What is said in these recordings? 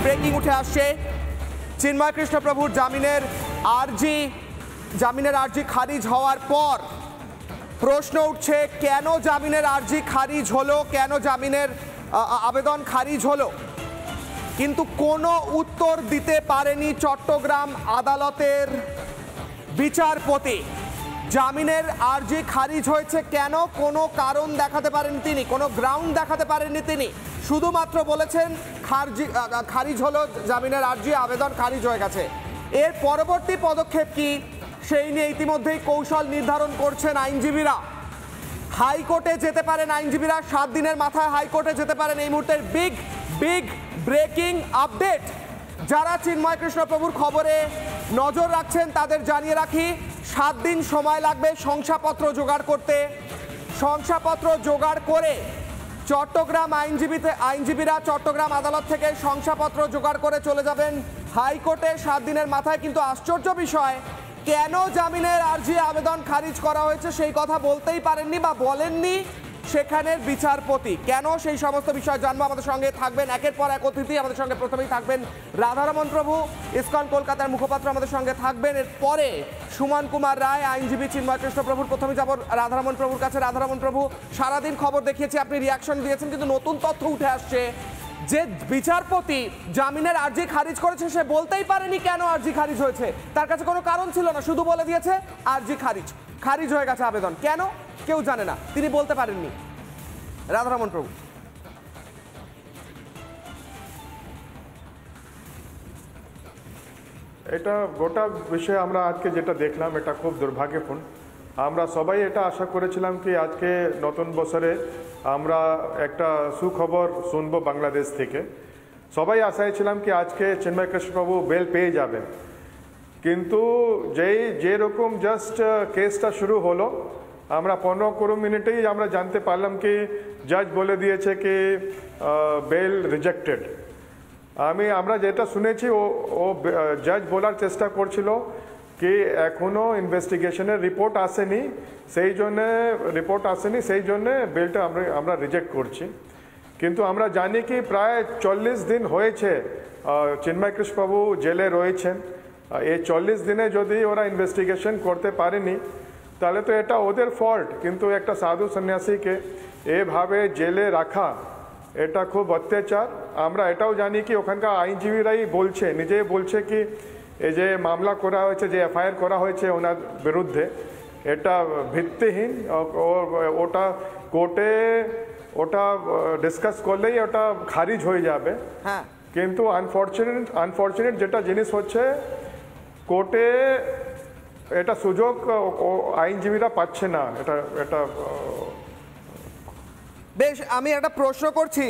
Breaking উঠে আসছে। চিন্ময় কৃষ্ণ প্রভুর জামিনের আর্জি খারিজ হওয়ার পর প্রশ্ন উঠছে, কেন জামিনের আর্জি খারিজ হলো, কেন জামিনের আবেদন খারিজ হলো। কিন্তু কোনো উত্তর দিতে পারেনি চট্টগ্রাম আদালতের বিচারপতি। জামিনের আর্জি খারিজ হয়েছে কেন, কোনো কারণ দেখাতে পারেন তিনি, কোনো গ্রাউন্ড দেখাতে পারেননি তিনি। শুধুমাত্র বলেছেন খারিজ হলো জামিনের আর্জি, আবেদন খারিজ হয়ে গেছে। এর পরবর্তী পদক্ষেপ কি সেই নিয়ে ইতিমধ্যেই কৌশল নির্ধারণ করছেন আইনজীবীরা। হাইকোর্টে যেতে পারেন আইনজীবীরা, 7 দিনের মাথায় হাইকোর্টে যেতে পারেন। এই মুহূর্তের বিগ ব্রেকিং আপডেট। যারা চিন্ময় কৃষ্ণ প্রভুর খবরে নজর রাখছেন তাদের জানিয়ে রাখি, 7 দিন সময় লাগবে শংসাপত্র জোগাড় করতে। শংসাপত্র জোগাড় করে চট্টগ্রাম আইনজীবীরা চট্টগ্রাম আদালত থেকে শংসাপত্র জোগাড় করে চলে যাবেন হাইকোর্টে 7 দিনের মাথায়। কিন্তু আশ্চর্য বিষয়, কেন জামিনের আর্জি আবেদন খারিজ করা হয়েছে সেই কথা বলতেই পারেননি বা বলেননি সেখানের বিচারপতি। কেন, সেই সমস্ত বিষয় জানবো। আমাদের সঙ্গে থাকবেন একের পর এক অতিথি। আমাদের সঙ্গে প্রথমেই থাকবেন রাধারমণ প্রভু, ইসকন কলকাতার মুখপাত্র আমাদের সঙ্গে থাকবেন। এরপরে সুমন কুমার রায়, আইনজীবী চিন্ময় কৃষ্ণ প্রভুর। প্রথমে যাব রাধারমণ প্রভুর কাছে। রাধারমণ প্রভু, সারাদিন খবর দেখিয়েছি, আপনি রিয়াকশন দিয়েছেন, কিন্তু নতুন তথ্য উঠে আসছে যে বিচারপতি জামিনের আর্জি খারিজ করেছে সে বলতেই পারেনি কেন আর্জি খারিজ হয়েছে। তার কাছে কোনো কারণ ছিল না, শুধু বলে দিয়েছে আর্জি খারিজ হয়ে গেছে আবেদন। কেন কেউ জানে না, তিনি বলতে পারেননি। রাধারমণ প্রভু, এটা গোটা বিষয়ে আমরা আজকে যেটা দেখলাম এটা খুব দুর্ভাগ্যপূর্ণ। আমরা সবাই এটা আশা করেছিলাম কি আজকে নতুন বছরে আমরা একটা সুখবর শুনবো বাংলাদেশ থেকে। সবাই আশায় ছিলাম কি আজকে চিন্ময় কৃষ্ণবাবু বেল পেয়ে যাবেন। কিন্তু যেরকম জাস্ট কেসটা শুরু হলো, আমরা 15-20 মিনিটেই আমরা জানতে পারলাম কি জাজ বলে দিয়েছে কি বেল রিজেক্টেড। আমরা যেটা শুনেছি ও জাজ বলার চেষ্টা করছিল কি এখনও ইনভেস্টিগেশনের রিপোর্ট আসেনি, সেই জন্যে বেলটা আমরা রিজেক্ট করছি। কিন্তু আমরা জানি কি প্রায় 40 দিন হয়েছে চিন্ময় কৃষ্ণবাবু জেলে রয়েছেন। এই 40 দিনে যদি ওরা ইনভেস্টিগেশন করতে পারেনি তাহলে তো এটা ওদের ফল্ট। কিন্তু একটা সাধু সন্ন্যাসীকে এভাবে জেলে রাখা এটা খুব অত্যাচার। আমরা এটাও জানি কি ওখানকার আইনজীবীরাই নিজেই বলছে কি এই যে মামলা করা হয়েছে, যে এফআইআর করা হয়েছে ওনার বিরুদ্ধে, এটা ভিত্তিহীন। ওটা কোর্টে ডিসকাস করলেই ওটা খারিজ হয়ে যাবে। হ্যাঁ, কিন্তু আনফর্চুনেট যেটা জিনিস হচ্ছে কোর্টে এটা সুযোগ আইনজীবীরা পাচ্ছে না। এটা বেশ, আমি একটা প্রশ্ন করছি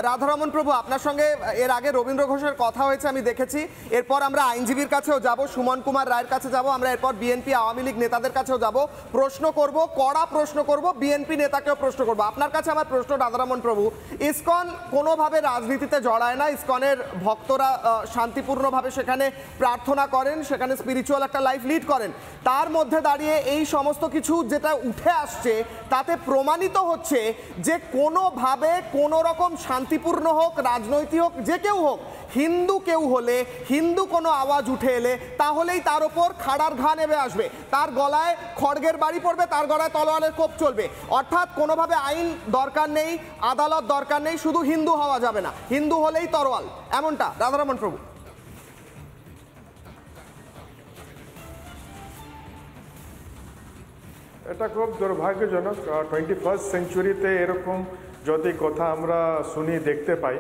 রাধারমণ প্রভু, আপনার সঙ্গে এর আগে রবীন্দ্র ঘোষের কথা হয়েছে আমি দেখেছি। এরপর আমরা আইনজীবীর কাছেও যাব, সুমন কুমার রায়ের কাছে যাব, আমরা এরপর বিএনপি আওয়ামী লীগ নেতাদের কাছেও যাব, প্রশ্ন করব, কড়া প্রশ্ন করব, বিএনপি নেতাকেও প্রশ্ন করব। আপনার কাছে আমার প্রশ্ন রাধারমণ প্রভু, ইসকন কোনোভাবে রাজনীতিতে জড়ায় না। ইসকনের ভক্তরা শান্তিপূর্ণভাবে সেখানে প্রার্থনা করেন, সেখানে স্পিরিচুয়াল একটা লাইফ লিড করেন। তার মধ্যে দাঁড়িয়ে এই সমস্ত কিছু যেটা উঠে আসছে তাতে প্রমাণিত হচ্ছে যে কোনোভাবে কোনো রকম শান্তিপূর্ণ হোক, রাজনৈতিক হোক, যে কেউ হোক, হিন্দু কেউ হলে, হিন্দু কোনো আওয়াজ উঠে এলে তাহলেই তার ওপর খাড়ার ঘা নেমে আসবে, তার গলায় খড়গের বাড়ি পড়বে, তার গলায় তলোয়ারের কোপ চলবে। অর্থাৎ কোনোভাবে আইন দরকার নেই, আদালত দরকার নেই, শুধু হিন্দু হওয়া যাবে না, হিন্দু হলেই তরোয়াল, এমনটা রাধারমণ প্রভু। এটা খুব দুর্ভাগ্যজনক। 21st সেঞ্চুরিতে এরকম যদি কথা আমরা শুনি দেখতে পাই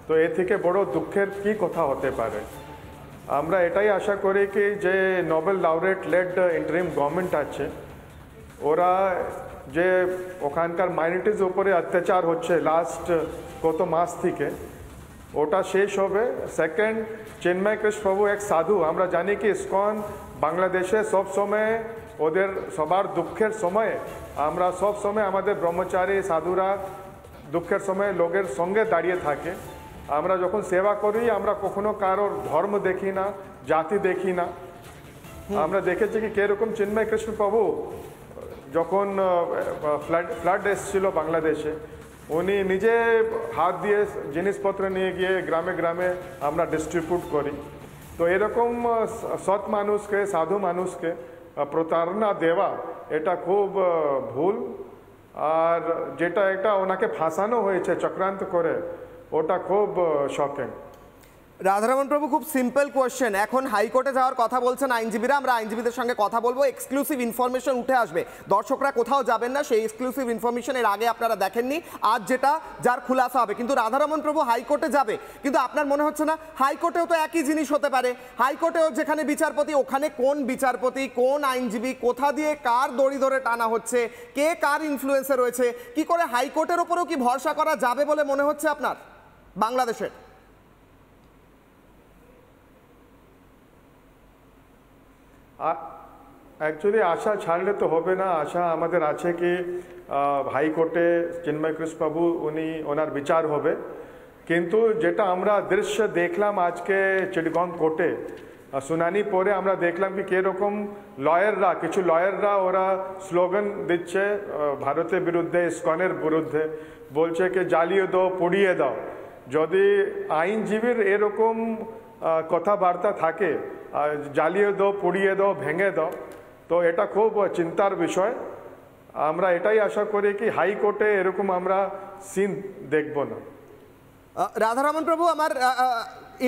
তো এ থেকে বড় দুঃখের কি কথা হতে পারে। আমরা এটাই আশা করি কি যে নোবেল লাউরেট লেড ইন্টারিম গভর্নমেন্ট আছে, ওরা যে ওখানকার মাইনরিটিজ উপরে অত্যাচার হচ্ছে লাস্ট কত মাস থেকে ওটা শেষ হবে। সেকেন্ড, চিন্ময় কৃষ্ণবাবু এক সাধু। আমরা জানি কি ইসকন বাংলাদেশে সবসময় ওদের সবার দুঃখের সময়ে আমরা সব সময় আমাদের ব্রহ্মচারী সাধুরা দুঃখের সময় লোকের সঙ্গে দাঁড়িয়ে থাকে। আমরা যখন সেবা করি আমরা কখনো কারোর ধর্ম দেখি না, জাতি দেখি না। আমরা দেখেছি কি কিরকম চিন্ময় কৃষ্ণ প্রভু যখন ফ্লাড এসেছিল বাংলাদেশে উনি নিজে হাত দিয়ে জিনিসপত্র নিয়ে গিয়ে গ্রামে গ্রামে আমরা ডিস্ট্রিবিউট করি। তো এরকম সৎ মানুষকে, সাধু মানুষকে প্রতারণা দেওয়া এটা খুব ভুল। আর যেটা একটা ওনাকে ফাঁসানো হয়েছে চক্রান্ত করে, ওটা খুব শকিং। রাধারমণ প্রভু, খুব সিম্পল কোয়েশ্চেন, এখন হাইকোর্টে যাওয়ার কথা বলছেন আইনজীবীরা, আমরা আইনজীবীদের সঙ্গে কথা বলবো, এক্সক্লুসিভ ইনফরমেশন উঠে আসবে, দর্শকরা কোথাও যাবেন না, সেই এক্সক্লুসিভ ইনফরমেশন এর আগে আপনারা দেখেননি, আজ যেটা যার খুলাসা হবে। কিন্তু রাধারমণ প্রভু হাইকোর্টে যাবে, কিন্তু আপনার মনে হচ্ছে না হাইকোর্টেও তো একই জিনিস হতে পারে? হাইকোর্টেও যেখানে বিচারপতি, ওখানে কোন বিচারপতি, কোন আইনজীবী, কোথা দিয়ে কার দড়ি ধরে টানা হচ্ছে, কে কার ইনফ্লুয়েন্সে রয়েছে, কি করে হাইকোর্টের ওপরেও কি ভরসা করা যাবে বলে মনে হচ্ছে আপনার বাংলাদেশের? অ্যাকচুয়ালি আশা ছাড়লে তো হবে না। আশা আমাদের আছে কি হাইকোর্টে চিন্ময় কৃষ্ণবাবু ওনার বিচার হবে। কিন্তু যেটা আমরা দৃশ্য দেখলাম আজকে চিটগাঁও কোর্টে শুনানি পরে, আমরা দেখলাম কি কীরকম কিছু লয়াররা ওরা স্লোগান দিচ্ছে ভারতের বিরুদ্ধে, ইসকনের বিরুদ্ধে, বলছে কি জ্বালিয়ে দাও, পুড়িয়ে দাও। যদি আইনজীবীর এরকম কথাবার্তা থাকে, জ্বালিয়ে দাও, পুড়িয়ে দাও, ভেঙে দাও, তো এটা খুব চিন্তার বিষয়। আমরা এটাই আশা করি কি হাইকোর্টে এরকম আমরা সিন দেখব না। রাধারমণ প্রভু, আমার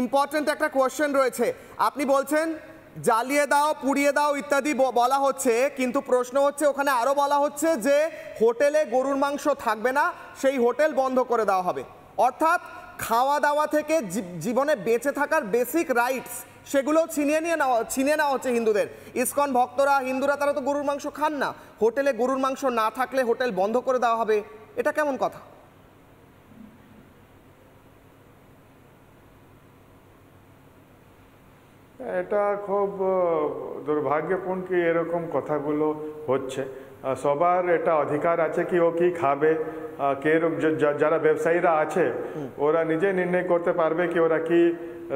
ইম্পর্টেন্ট একটা কোয়েশ্চেন রয়েছে। আপনি বলছেন জ্বালিয়ে দাও, পুড়িয়ে দাও ইত্যাদি বলা হচ্ছে, কিন্তু প্রশ্ন হচ্ছে ওখানে আরও বলা হচ্ছে যে হোটেলে গরুর মাংস থাকবে না, সেই হোটেল বন্ধ করে দেওয়া হবে। অর্থাৎ খাওয়া দাওয়া থেকে জীবনে বেঁচে থাকার বেসিক রাইটস সেগুলো ছিনিয়ে নেওয়া হচ্ছে হিন্দুদের। ইসকন ভক্তরা, হিন্দুরা, তারা তো গরুর মাংস খান না, হোটেলে গরুর মাংস না থাকলে হোটেল বন্ধ করে দেওয়া হবে, এটা কেমন কথা? এটা খুব দুর্ভাগ্যপূর্ণ কি এরকম কথাগুলো হচ্ছে। সবার এটা অধিকার আছে কি ও কি খাবে, যারা ব্যবসায়ীরা আছে ওরা নিজে নির্ণয় করতে পারবে কি ওরা কি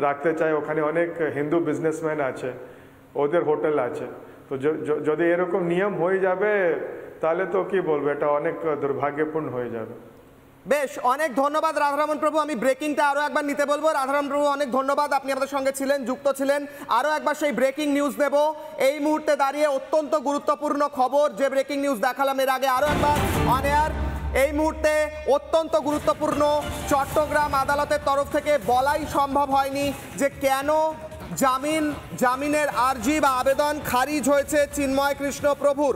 রাখতে চায়। ওখানে অনেক হিন্দু বিজনেসম্যান আছে, ওদের হোটেল আছে। তো যদি এরকম নিয়ম হয়ে যাবে তাহলে তো কি বলবো, এটা অনেক দুর্ভাগ্যপূর্ণ হয়ে যাবে। বেশ, অনেক ধন্যবাদ রাধারমণ প্রভু। আমি ব্রেকিংটা আরও একবার নিতে বলবো। রাধারমণ প্রভু, অনেক ধন্যবাদ, আপনি আমাদের সঙ্গে ছিলেন, যুক্ত ছিলেন। আরও একবার সেই ব্রেকিং নিউজ দেব এই মুহূর্তে দাঁড়িয়ে, অত্যন্ত গুরুত্বপূর্ণ খবর, যে ব্রেকিং নিউজ দেখালাম এর আগে, আরও একবার অন এয়ার। এই মুহূর্তে অত্যন্ত গুরুত্বপূর্ণ, চট্টগ্রাম আদালতের তরফ থেকে বলাই সম্ভব হয়নি যে কেন জামিনের আর্জি বা আবেদন খারিজ হয়েছে চিন্ময় কৃষ্ণ প্রভুর।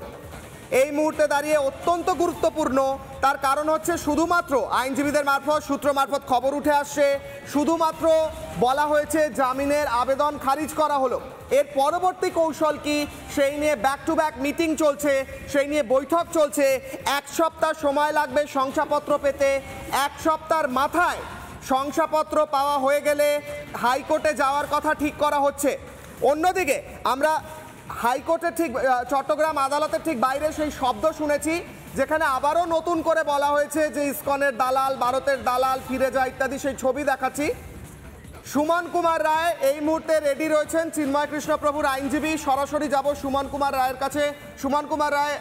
এই মুহূর্তে দাঁড়িয়ে অত্যন্ত গুরুত্বপূর্ণ, তার কারণ হচ্ছে শুধুমাত্র আইনজীবীদের মারফত, সূত্র মারফত খবর উঠে আসছে, শুধুমাত্র বলা হয়েছে জামিনের আবেদন খারিজ করা হলো। এর পরবর্তী কৌশল কি, সেই নিয়ে ব্যাক টু ব্যাক মিটিং চলছে, সেই নিয়ে বৈঠক চলছে। 1 সপ্তাহ সময় লাগবে শংসাপত্র পেতে, 1 সপ্তাহের মাথায় শংসাপত্র পাওয়া হয়ে গেলে হাইকোর্টে যাওয়ার কথা ঠিক করা হচ্ছে। অন্যদিকে আমরা হাইকোর্টের ঠিক চট্টগ্রাম আদালতের ঠিক বাইরে সেই শব্দ শুনেছি, যেখানে আবারও নতুন করে বলা হয়েছে যে ইসকনের দালাল, ভারতের দালাল, ফিরে যায় ইত্যাদি সেই ছবি দেখাচ্ছি। সুমন কুমার রায় এই মুহূর্তে রেডি রয়েছেন, চিন্ময় কৃষ্ণ প্রভুর আইনজীবী। সরাসরি যাব সুমন কুমার রায়ের কাছে। সুমন কুমার রায়,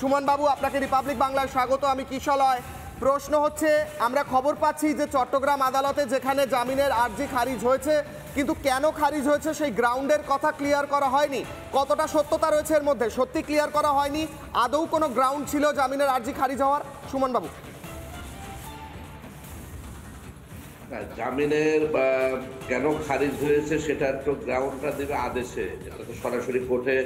সুমন বাবু, আপনাকে রিপাবলিক বাংলায় স্বাগত। আমি কিশলয়। প্রশ্ন হচ্ছে, আমরা খবর পাচ্ছি যে চট্টগ্রাম আদালতে যেখানে জামিনের আর্জি খারিজ হয়েছে, কিন্তু কেন খারিজ হয়েছে সেই গ্রাউন্ডের কথা ক্লিয়ার করা হয়নি। কতটা সত্যতা রয়েছে এর মধ্যে, সত্যি ক্লিয়ার করা হয়নি। আদৌ কোনো গ্রাউন্ড ছিল জামিনের আর্জি খারিজ হওয়ার? সুমন বাবু। জামিনের কেন খারিজ হয়েছে সেটা তো গ্রাউন্ডটা দেবে আদেশে, এটা তো সরাসরি কোর্টে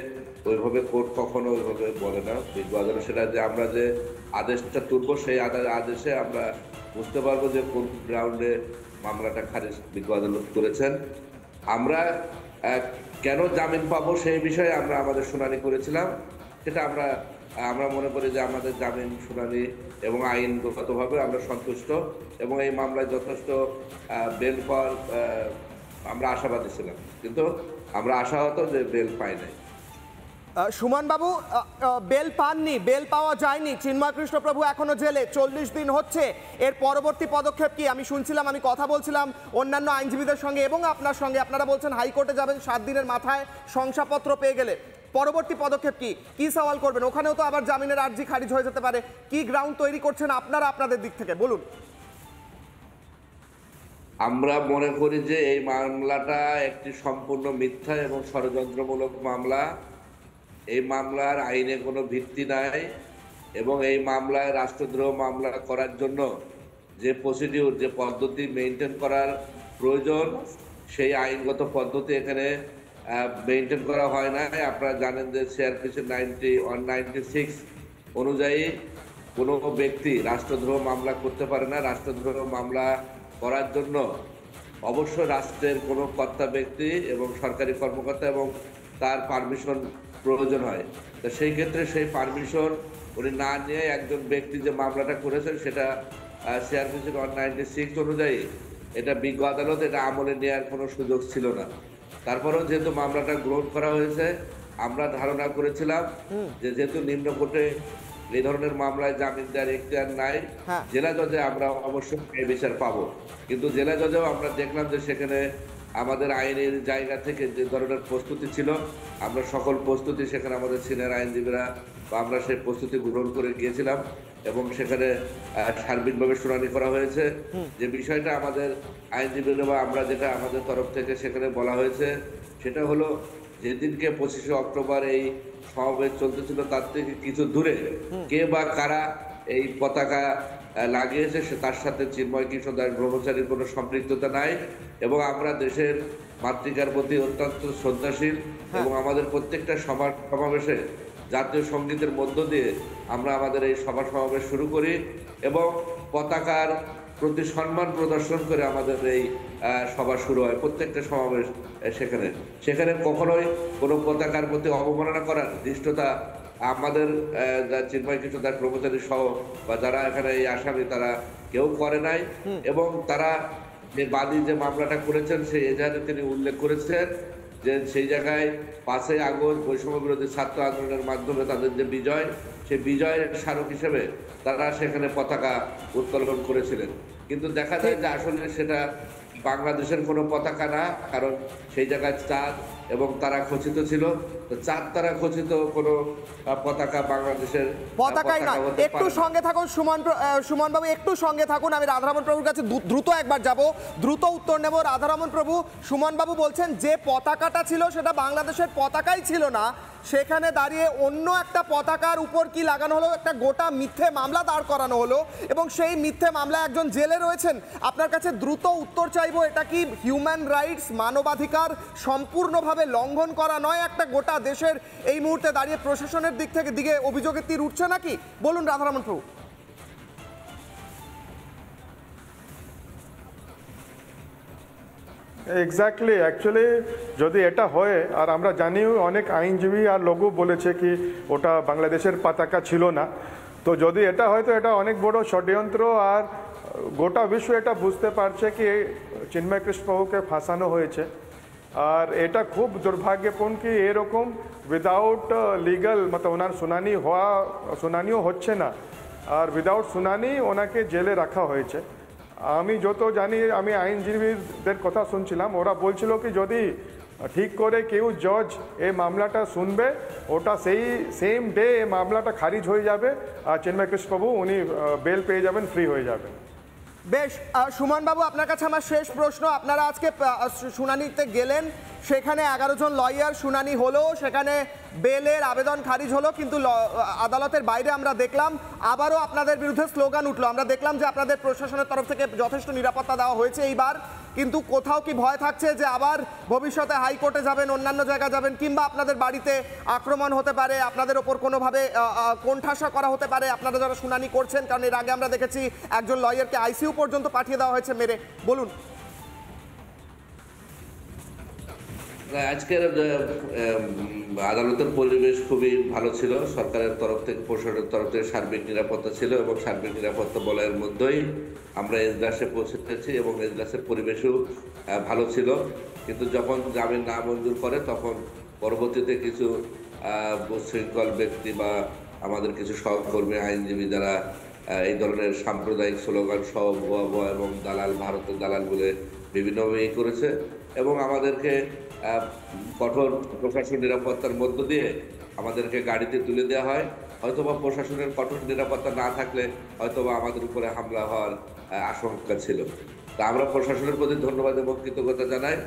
ওইভাবে কোর্ট কখনো ওইভাবে বলে না। সেটা যে আমরা যে আদেশটা তুলবো সেই আদেশে আমরা বুঝতে পারবো যে কোন গ্রাউন্ডে মামলাটা খারিজ বিজ্ঞ আদালত করেছেন। আমরা কেন জামিন পাবো সেই বিষয়ে আমরা আমাদের শুনানি করেছিলাম। সেটা আমরা মনে করি যে আমাদের জামিন শুনানি এবং আইনগতভাবে আমরা সন্তুষ্ট, এবং এই মামলায় যথেষ্ট বেল পাওয়ার আমরা আশাবাদী ছিলাম, কিন্তু আমরা আশাহত যে বেল পাই নাই। সুমন বাবু, বেল পাননি, বেল পাওয়া যায়নি, চিন্ময় কৃষ্ণ প্রভু এখনো জেলে, 40 দিন হচ্ছে। এর পরবর্তী পদক্ষেপ কি? আমি শুনছিলাম, আমি কথা বলছিলাম অন্যান্য আইনজীবীদের সঙ্গে এবং আপনার সঙ্গে, আপনারা বলছেন হাইকোর্টে যাবেন 7 দিনের মাথায় শংসাপত্র পেয়ে গেলে। পরবর্তী পদক্ষেপ কি সওয়াল করবেন? ওখানেও তো আবার জামিনের আর্জি খারিজ হয়ে যেতে পারে। কি গ্রাউন্ড তৈরি করছেন আপনারা আপনাদের দিক থেকে, বলুন। আমরা মনে করি যে এই মামলাটা একটি সম্পূর্ণ মিথ্যা এবং ষড়যন্ত্রমূলক মামলা। এই মামলার আইনে কোনো ভিত্তি নাই এবং এই মামলায় রাষ্ট্রদ্রোহ মামলা করার জন্য যে প্রসিডিউর, যে পদ্ধতি মেনটেন করার প্রয়োজন, সেই আইনগত পদ্ধতি এখানে মেনটেন করা হয় না। আপনারা জানেন যে সিআরপিসি 196 অনুযায়ী কোনো ব্যক্তি রাষ্ট্রদ্রোহ মামলা করতে পারে না। রাষ্ট্রদ্রোহ মামলা করার জন্য অবশ্যই রাষ্ট্রের কোনো কর্তা ব্যক্তি এবং সরকারি কর্মকর্তা এবং তার পারমিশন প্রয়োজন হয়। তো সেই ক্ষেত্রে সেই পারমিশন উনি না নিয়ে একজন ব্যক্তি যে মামলাটা করেছেন সেটা সিআরপিসি 196 অনুযায়ী এটা বিজ্ঞ আদালত এটা আমলে নেওয়ার কোনো সুযোগ ছিল না। তারপরেও যেহেতু মামলাটা গ্রহণ করা হয়েছে, আমরা ধারণা করেছিলাম যে যেহেতু নিম্ন কোর্টে এই ধরনের মামলায় জামিন দেওয়ার এখতিয়ার নাই, জেলা জজে আমরা অবশ্যই বিচার পাবো। কিন্তু জেলা জজেও আমরা দেখলাম যে সেখানে আমাদের আইনের জায়গা থেকে যে ধরনের প্রস্তুতি ছিল, আমরা সকল প্রস্তুতি সেখানে আমাদের সিনিয়র আইনজীবীরা বা আমরা সেই প্রস্তুতি গ্রহণ করে গিয়েছিলাম এবং সেখানে সার্বিকভাবে শুনানি করা হয়েছে। যে বিষয়টা আমাদের আইনজীবীরা বা আমরা যেটা আমাদের তরফ থেকে সেখানে বলা হয়েছে সেটা হলো যেদিনকে 25শে অক্টোবর এই সমাবেশ চলতেছিল তার থেকে কিছু দূরে কে বা কারা এই পতাকা লাগিয়েছে তার সাথে চিন্ময় কৃষ্ণ দাস ব্রহ্মচারীর কোনো সম্পৃক্ততা নাই এবং আমরা দেশের মাতৃকার প্রতি অত্যন্ত শ্রদ্ধাশীল এবং আমাদের প্রত্যেকটা সমাবেশে জাতীয় সঙ্গীতের মধ্য দিয়ে আমরা আমাদের এই সমাবেশ শুরু করি এবং পতাকার প্রতি সম্মান প্রদর্শন করে আমাদের এই সভা শুরু হয়। প্রত্যেকটা সমাবেশ সেখানে কখনোই কোনো পতাকার প্রতি অবমাননা করার দৃষ্টতা আমাদের চিন্ময় কৃষ্ণ দাস ব্রহ্মচারী সহ বা যারা এখানে এই আসামি তারা কেউ করে নাই এবং তারা যে বাদী যে মামলাটা করেছেন সেই এজাহারে তিনি উল্লেখ করেছেন যে সেই জায়গায় 5ই আগস্ট বৈষম্য বিরোধী ছাত্র আন্দোলনের মাধ্যমে তাদের যে বিজয়, সেই বিজয়ের স্মারক হিসেবে তারা সেখানে পতাকা উত্তোলন করেছিলেন। কিন্তু দেখা যায় যে আসলে সেটা বাংলাদেশের কোনো পতাকা না, কারণ সেই জায়গায় চাঁদ এবং তারা খচিত ছিল। তো চাঁদ তারা খচিত কোনো পতাকা বাংলাদেশের পতাকাই না। একটু সঙ্গে থাকুন সুমন বাবু, একটু সঙ্গে থাকুন। আমি রাধারমণ প্রভুর কাছে দ্রুত একবার যাব, দ্রুত উত্তর নেব। রাধারমণ প্রভু, সুমন বাবু বলছেন যে পতাকাটা ছিল সেটা বাংলাদেশের পতাকাই ছিল না, সেখানে দাঁড়িয়ে অন্য একটা পতাকার উপর কি লাগানো হলো, একটা গোটা মিথ্যে মামলা দাঁড় করানো হলো এবং সেই মিথ্যে মামলায় একজন জেলে রয়েছেন। আপনার কাছে দ্রুত উত্তর চাইবো, এটা কি হিউম্যান রাইটস, মানবাধিকার সম্পূর্ণভাবে লঙ্ঘন করা নয়? একটা গোটা দেশের এই মুহূর্তে দাঁড়িয়ে প্রশাসনের দিকে অভিযোগের তীর উঠছে নাকি? বলুন রাধারমণ প্রভু। এক্স্যাক্টলি, অ্যাকচুয়ালি যদি এটা হয়, আর আমরা জানি অনেক আইনজীবী আর লোকও বলেছে কি ওটা বাংলাদেশের পতাকা ছিল না, তো যদি এটা হয় তো এটা অনেক বড় ষড়যন্ত্র আর গোটা বিশ্ব এটা বুঝতে পারছে কি চিন্ময় কৃষ্ণ প্রভুকে ফাঁসানো হয়েছে। আর এটা খুব দুর্ভাগ্যপূর্ণ কি এরকম উইদাউট লিগাল মতলব ওনার শুনানিও হচ্ছে না আর উইদাউট শুনানি ওনাকে জেলে রাখা হয়েছে। আমি যত জানি, আমি আইনজীবীদের কথা শুনছিলাম, ওরা বলছিল কি যদি ঠিক করে কেউ জজ এই মামলাটা শুনবে ওটা সেই সেম ডে এই মামলাটা খারিজ হয়ে যাবে আর চিন্ময় কৃষ্ণ প্রভু উনি বেল পেয়ে যাবেন, ফ্রি হয়ে যাবেন। বেশ, সুমন বাবু আপনার কাছে আমার শেষ প্রশ্ন। আপনারা আজকে শুনানিতে গেলেন, সেখানে 11 জন লয়ার শুনানি হলো, সেখানে বেলের আবেদন খারিজ হলো, কিন্তু আদালতের বাইরে আমরা দেখলাম আবারও আপনাদের বিরুদ্ধে স্লোগান উঠলো। আমরা দেখলাম যে আপনাদের প্রশাসনের তরফ থেকে যথেষ্ট নিরাপত্তা দেওয়া হয়েছে এইবার, কিন্তু কোথাও কি ভয় থাকছে যে আবার ভবিষ্যতে হাইকোর্টে যাবেন, অন্যান্য জায়গায় যাবেন, কিংবা আপনাদের বাড়িতে আক্রমণ হতে পারে, আপনাদের ওপর কোনোভাবে কোণঠাসা করা হতে পারে আপনারা যারা শুনানি করছেন? কারণ এর আগে আমরা দেখেছি একজন লয়ারকে আইসিইউ পর্যন্ত পাঠিয়ে দেওয়া হয়েছে মেরে। বলুন। আজকের আদালতের পরিবেশ খুবই ভালো ছিল। সরকারের তরফ থেকে, প্রশাসনের তরফ থেকে সার্বিক নিরাপত্তা ছিল এবং সার্বিক নিরাপত্তা বলয়ের মধ্যেই আমরা এজলাসে পৌঁছেছি এবং এজলাসের পরিবেশও ভালো ছিল। কিন্তু যখন জামিন না মঞ্জুর করে তখন পরবর্তীতে কিছু উচ্ছৃঙ্খল ব্যক্তি বা আমাদের কিছু সহকর্মী আইনজীবী যারা এই ধরনের সাম্প্রদায়িক স্লোগান সহ ভুয়া এবং দালাল, ভারতের দালাল বলে বিভিন্নভাবে করেছে এবং আমাদেরকে কঠোর প্রশাসন নিরাপত্তার মধ্য দিয়ে আমাদেরকে গাড়িতে তুলে দেওয়া হয়। হয়তোবা প্রশাসনের কঠোর নিরাপত্তা না থাকলে হয়তোবা আমাদের উপরে হামলা হওয়ার আশঙ্কা ছিল। তা আমরা প্রশাসনের প্রতি ধন্যবাদ এবং কৃতজ্ঞতা জানাই।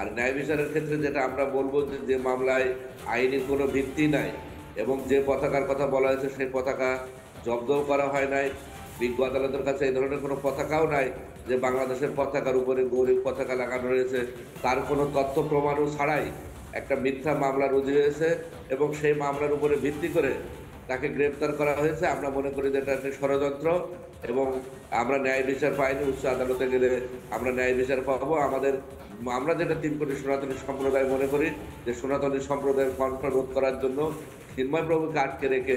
আর ন্যায় বিচারের ক্ষেত্রে যেটা আমরা বলবো যে মামলায় আইনের কোনো ভিত্তি নাই এবং যে পতাকার কথা বলা হয়েছে সেই পতাকা জব্দও করা হয় নাই। বিজ্ঞ আদালতের কাছে এই ধরনের কোনো পতাকাও নাই যে বাংলাদেশের পতাকার উপরে গৌরীর পতাকা লাগানো রয়েছে, তার কোনো তথ্য প্রমাণও ছাড়াই একটা মিথ্যা মামলা রুজু হয়েছে এবং সেই মামলার উপরে ভিত্তি করে তাকে গ্রেপ্তার করা হয়েছে। আমরা মনে করি যে এটা একটা ষড়যন্ত্র এবং আমরা ন্যায় বিচার পাইনি। উচ্চ আদালতে গেলে আমরা ন্যায় বিচার পাবো। আমরা যেটা 3 কোটি সনাতনী সম্প্রদায় মনে করি যে সনাতনী সম্প্রদায়ের কণ্ঠ রোধ করার জন্য চিন্ময় প্রভুকে আটকে রেখে